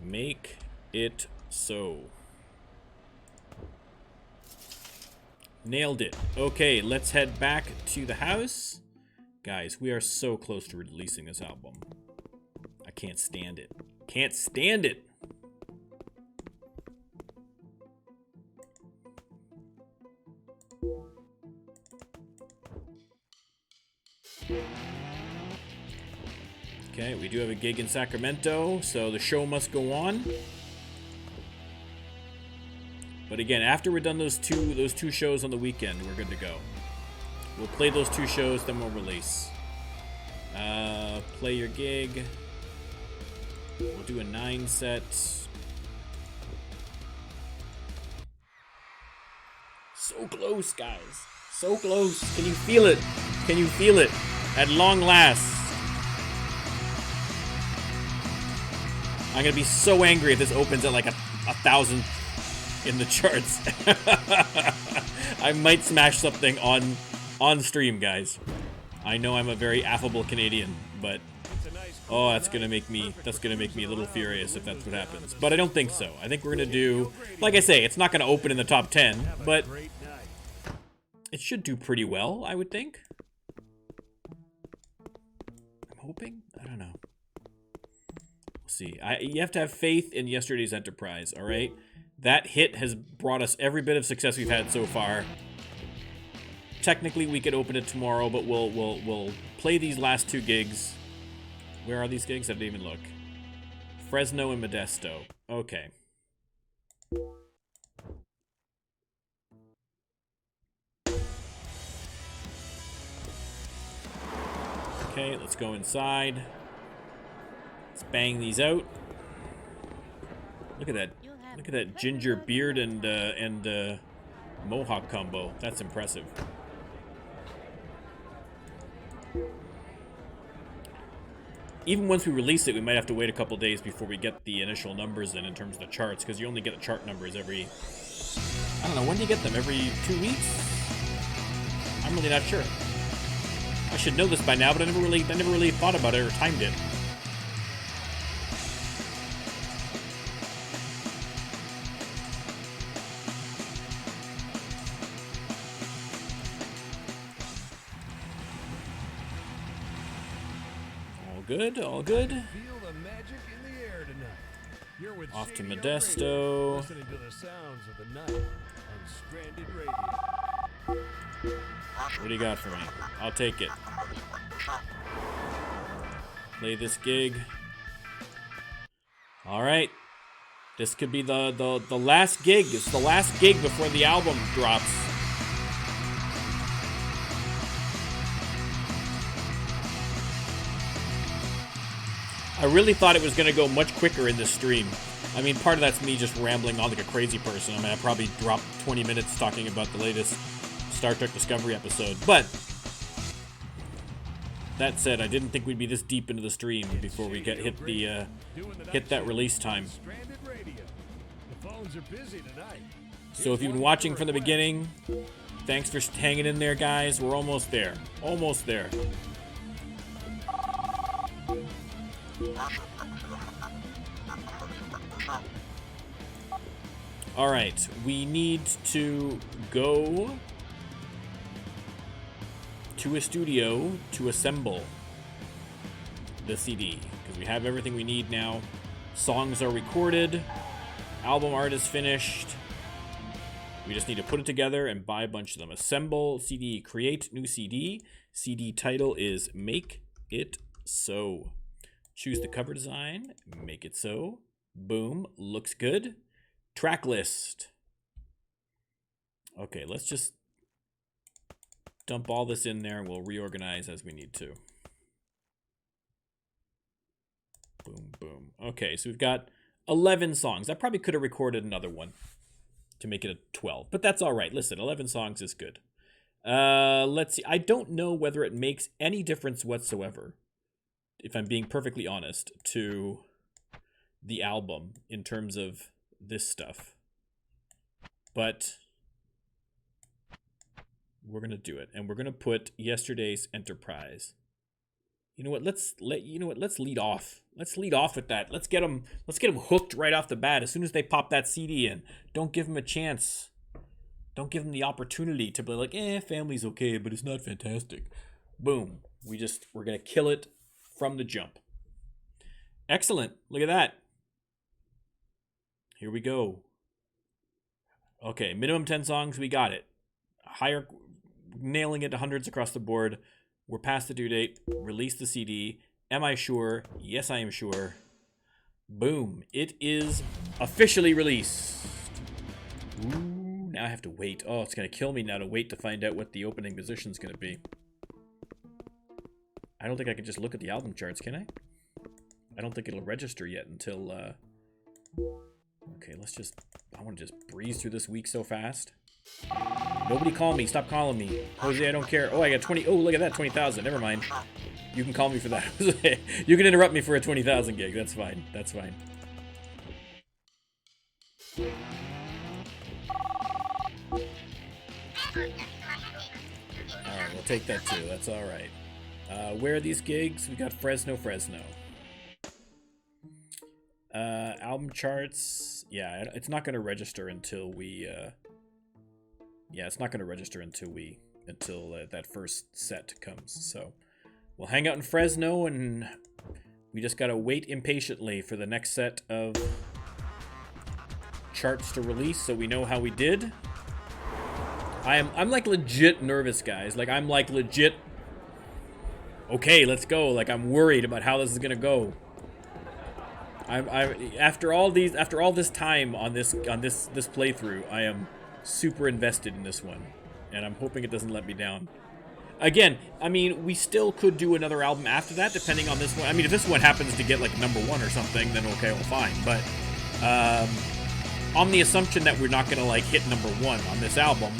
Make it so. Nailed it. Okay, let's head back to the house. Guys, we are so close to releasing this album. I can't stand it. Can't stand it. Okay, we do have a gig in Sacramento, so the show must go on. But again, after we're done those two shows on the weekend, we're good to go. We'll play those 2 shows, then we'll release. Play your gig. We'll do a 9 set. So close, guys. So close. Can you feel it? Can you feel it? At long last. I'm gonna be so angry if this opens at like a 1,000 in the charts. I might smash something on stream, guys. I know I'm a very affable Canadian, but oh, that's gonna make me a little furious if that's what happens. But I don't think so. I think we're gonna do, like I say, it's not gonna open in the top 10, but it should do pretty well, I would think. hoping? I don't know. We'll see. You have to have faith in yesterday's Enterprise, all right? That hit has brought us every bit of success we've had so far. Technically, we could open it tomorrow, but we'll play these last 2 gigs. Where are these gigs? I didn't even look. Fresno and Modesto. Okay. Okay, let's go inside. Let's bang these out. Look at that. Look at that ginger beard and mohawk combo. That's impressive. Even once we release it, we might have to wait a couple days before we get the initial numbers in terms of the charts, because you only get the chart numbers every... I don't know, when do you get them? Every 2 weeks? I'm really not sure. I should know this by now, but I never really thought about it or timed it. Good, all good. Feel the magic in the air tonight. You're with Off to JDR Modesto. Radio, listening to the sounds of the night on Stranded Radio. What do you got for me? I'll take it. Play this gig. All right. This could be the last gig. It's the last gig before the album drops. I really thought it was going to go much quicker in this stream. I mean, part of that's me just rambling on like a crazy person. I mean, I probably dropped 20 minutes talking about the latest Star Trek Discovery episode. But that said, I didn't think we'd be this deep into the stream before we hit that release time. Stranded Radio. The phones are busy tonight. So if you've been watching from the beginning, thanks for hanging in there, guys. We're almost there. Almost there. All right, we need to go to a studio to assemble the CD, because we have everything we need now. Songs are recorded, album art is finished. We just need to put it together and buy a bunch of them. Assemble CD, create new CD. CD title is Make It So. Choose the cover design, make it so. Boom, looks good. Track list. Okay, let's just dump all this in there and we'll reorganize as we need to. Boom, boom. Okay, so we've got 11 songs. I probably could have recorded another one to make it a 12, but that's all right. Listen, 11 songs is good. Let's see. I don't know whether it makes any difference whatsoever, if I'm being perfectly honest, to the album in terms of this stuff. But we're going to do it, and we're going to put yesterday's Enterprise. You know what? Let's lead off. Let's lead off with that. Let's get them hooked right off the bat as soon as they pop that CD in. Don't give them a chance. Don't give them the opportunity to be like, family's okay, but it's not fantastic. Boom. We're going to kill it from the jump. Excellent. Look at that. Here we go. Okay, minimum 10 songs, we got it. Higher, nailing it to hundreds across the board. We're past the due date. Release the CD. Am I sure? Yes, I am sure. Boom. It is officially released. Ooh, now I have to wait. Oh, it's going to kill me now to wait to find out what the opening position is going to be. I don't think I can just look at the album charts, can I? I don't think it'll register yet until... Okay, I want to just breeze through this week so fast. Nobody call me. Stop calling me. Jose, I don't care. Oh, I got 20. Oh, look at that. 20,000. Never mind. You can call me for that. You can interrupt me for a 20,000 gig. That's fine. That's fine. Alright, we'll take that too. That's alright. Where are these gigs? We got Fresno. Album charts. Yeah, it's not going to register until we... Yeah, it's not going to register until that first set comes. So we'll hang out in Fresno, and we just gotta wait impatiently for the next set of charts to release so we know how we did. I'm like legit nervous, guys. Like, I'm like legit, okay, let's go. Like, I'm worried about how this is gonna go. After all this time on this playthrough, I am super invested in this one, and I'm hoping it doesn't let me down. Again, I mean, we still could do another album after that, depending on this one. I mean, if this one happens to get like #1 or something, then okay, well, fine. But on the assumption that we're not gonna like hit #1 on this album,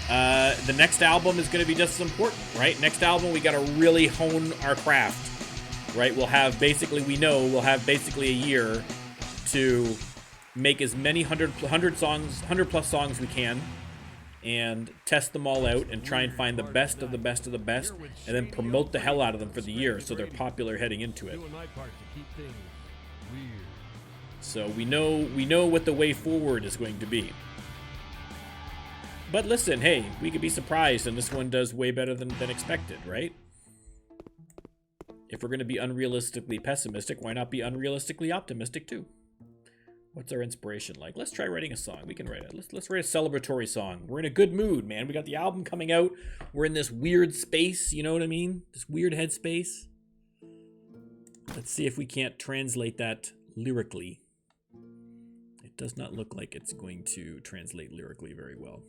the next album is gonna be just as important, right? Next album, we gotta really hone our craft. Right, we'll have basically a year to make as many 100 plus songs we can, and test them all out and try and find the best of the best of the best, and then promote the hell out of them for the year so they're popular heading into it. So we know what the way forward is going to be. But listen, hey, we could be surprised, and this one does way better than expected, right? If we're going to be unrealistically pessimistic, why not be unrealistically optimistic too? What's our inspiration like? Let's try writing a song. We can write it. Let's write a celebratory song. We're in a good mood, man. We got the album coming out. We're in this weird space, you know what I mean? This weird headspace. Let's see if we can't translate that lyrically. It does not look like it's going to translate lyrically very well.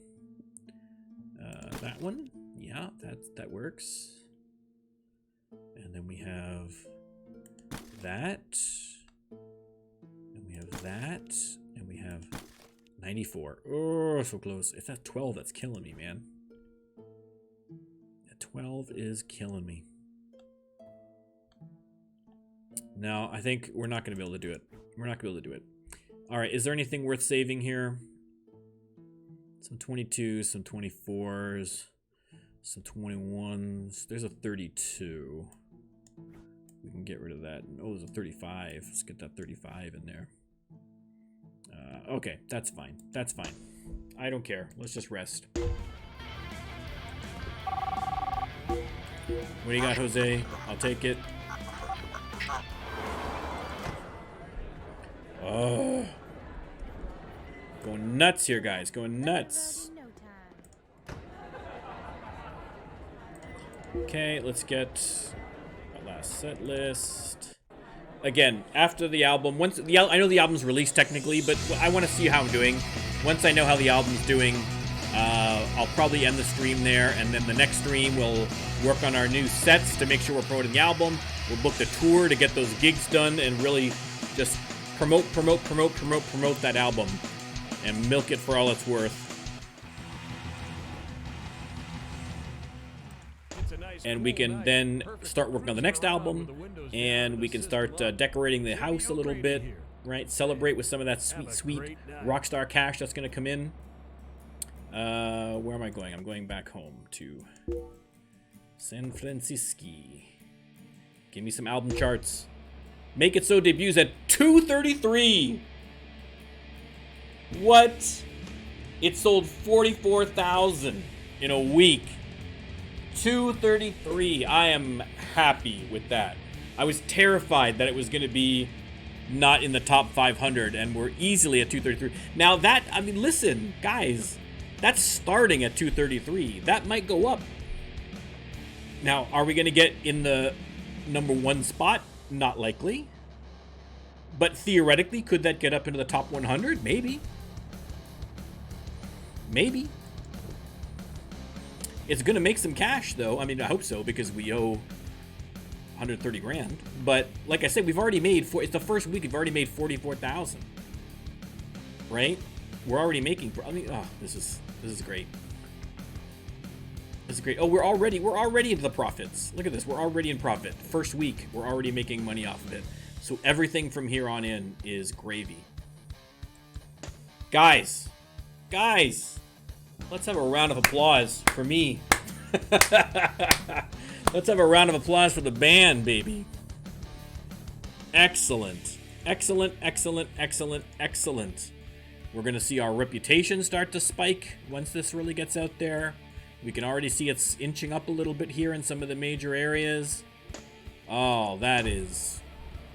That one? Yeah, that works. And then we have that, and we have that, and we have 94. Oh, so close. It's that 12 that's killing me, man. That 12 is killing me. No, I think we're not going to be able to do it. We're not going to be able to do it. All right, is there anything worth saving here? Some 22s, some 24s, some 21s. There's a 32. We can get rid of that. Oh, there's a 35. Let's get that 35 in there. Okay, that's fine. That's fine. I don't care. Let's just rest. What do you got, Jose? I'll take it. Oh. Going nuts here, guys. Going nuts. Okay, let's get our last set list. Again, after the album, I know the album's released technically, but I want to see how I'm doing. Once I know how the album's doing, I'll probably end the stream there, and then the next stream we'll work on our new sets to make sure we're promoting the album. We'll book the tour to get those gigs done and really just promote that album and milk it for all it's worth. And we can then start working on the next album, and we can start decorating the house a little bit, right? Celebrate with some of that sweet Rockstar cash that's going to come in. Where am I going? I'm going back home to San Francisco. Give me some album charts. Make It So debuts at 233. What? It sold 44,000 in a week. 233. I am happy with that. I was terrified that it was going to be not in the top 500, and we're easily at 233. Now that, I mean, listen, guys, that's starting at 233. That might go up. Now, are we going to get in the #1 spot? Not likely. But theoretically, could that get up into the top 100? Maybe. Maybe. It's going to make some cash, though. I mean, I hope so, because we owe 130 grand. But like I said, we've already made, it's the first week, we've already made 44,000. Right? We're already making, I mean, oh, this is great. This is great. Oh, we're already into the profits. Look at this. We're already in profit. First week, we're already making money off of it. So everything from here on in is gravy. Guys, let's have a round of applause for me. Let's have a round of applause for the band, baby. Excellent. Excellent, excellent, excellent, excellent. We're going to see our reputation start to spike once this really gets out there. We can already see it's inching up a little bit here in some of the major areas. Oh, that is...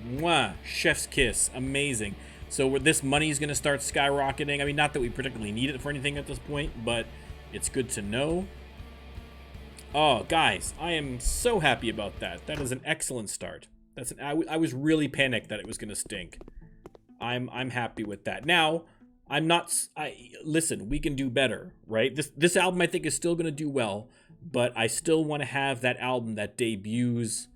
Mwah, chef's kiss. Amazing. So this money is going to start skyrocketing. I mean, not that we particularly need it for anything at this point, but it's good to know. Oh, guys, I am so happy about that. That is an excellent start. I was really panicked that it was going to stink. I'm happy with that. Now, listen, we can do better, right? This album I think is still going to do well, but I still want to have that album that debuts,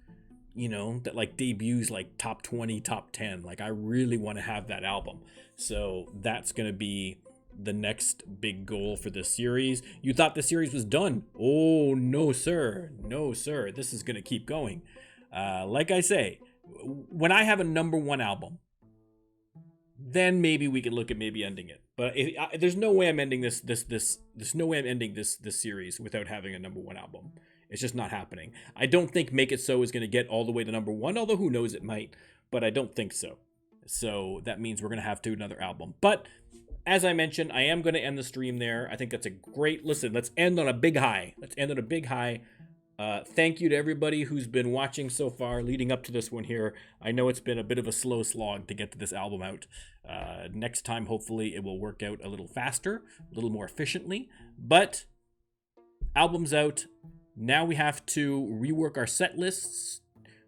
like top 20, top 10. Like, I really want to have that album. So that's going to be the next big goal for this series. You thought the series was done. Oh, no, sir. No, sir. This is going to keep going. Like I say, when I have a number one album, then maybe we could look at maybe ending it. But there's no way I'm ending this series without having a number one album. It's just not happening. I don't think Make It So is going to get all the way to number one, although who knows, it might. But I don't think so. So that means we're going to have to do another album. But as I mentioned, I am going to end the stream there. I think that's a great... Listen, let's end on a big high. Thank you to everybody who's been watching so far leading up to this one here. I know it's been a bit of a slow slog to get to this album out. Next time, hopefully, it will work out a little faster, a little more efficiently. But album's out. Now we have to rework our set lists.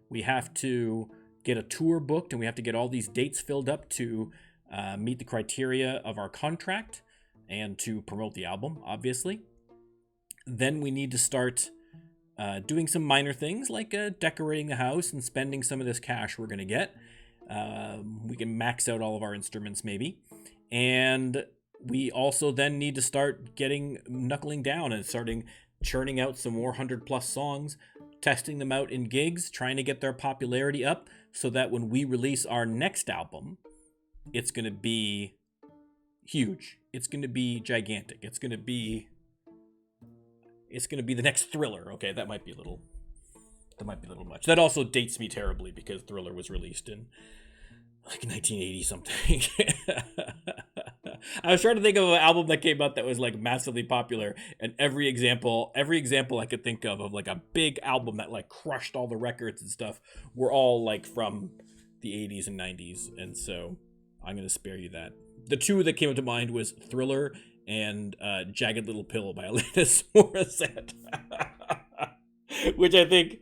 We have to get a tour booked, and we have to get all these dates filled up to meet the criteria of our contract and to promote the album, obviously. Then we need to start doing some minor things like decorating the house and spending some of this cash we're going to get. We can max out all of our instruments maybe. And we also then need to start knuckling down and starting churning out some more 100+ songs, testing them out in gigs, trying to get their popularity up so that when we release our next album, it's going to be huge. It's going to be gigantic. It's going to be the next Thriller. Okay, that might be a little much. That also dates me terribly because Thriller was released in like 1980 something. I was trying to think of an album that came out that was like massively popular, and every example I could think of like a big album that like crushed all the records and stuff were all like from the 80s and 90s, and so I'm going to spare you that. The two that came to mind was Thriller and Jagged Little Pill by Alanis Morissette, which I think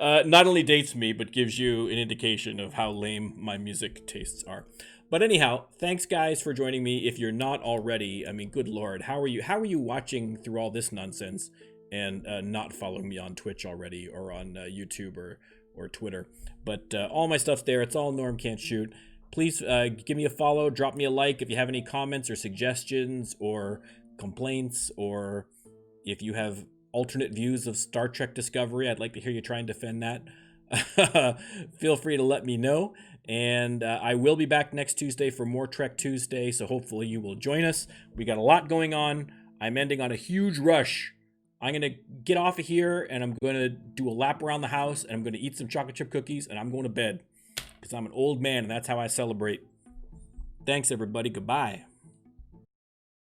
not only dates me, but gives you an indication of how lame my music tastes are. But anyhow, thanks guys for joining me. If you're not already, I mean, good Lord, how are you watching through all this nonsense and not following me on Twitch already or on YouTube or Twitter? But all my stuff's there. It's all Norm Can't Shoot. Please give me a follow, drop me a like if you have any comments or suggestions or complaints, or if you have alternate views of Star Trek Discovery. I'd like to hear you try and defend that. Feel free to let me know. And I will be back next Tuesday for more Trek Tuesday, so hopefully you will join us. We got a lot going on. I'm ending on a huge rush. I'm going to get off of here, and I'm going to do a lap around the house, and I'm going to eat some chocolate chip cookies, and I'm going to bed. Because I'm an old man, and that's how I celebrate. Thanks, everybody. Goodbye.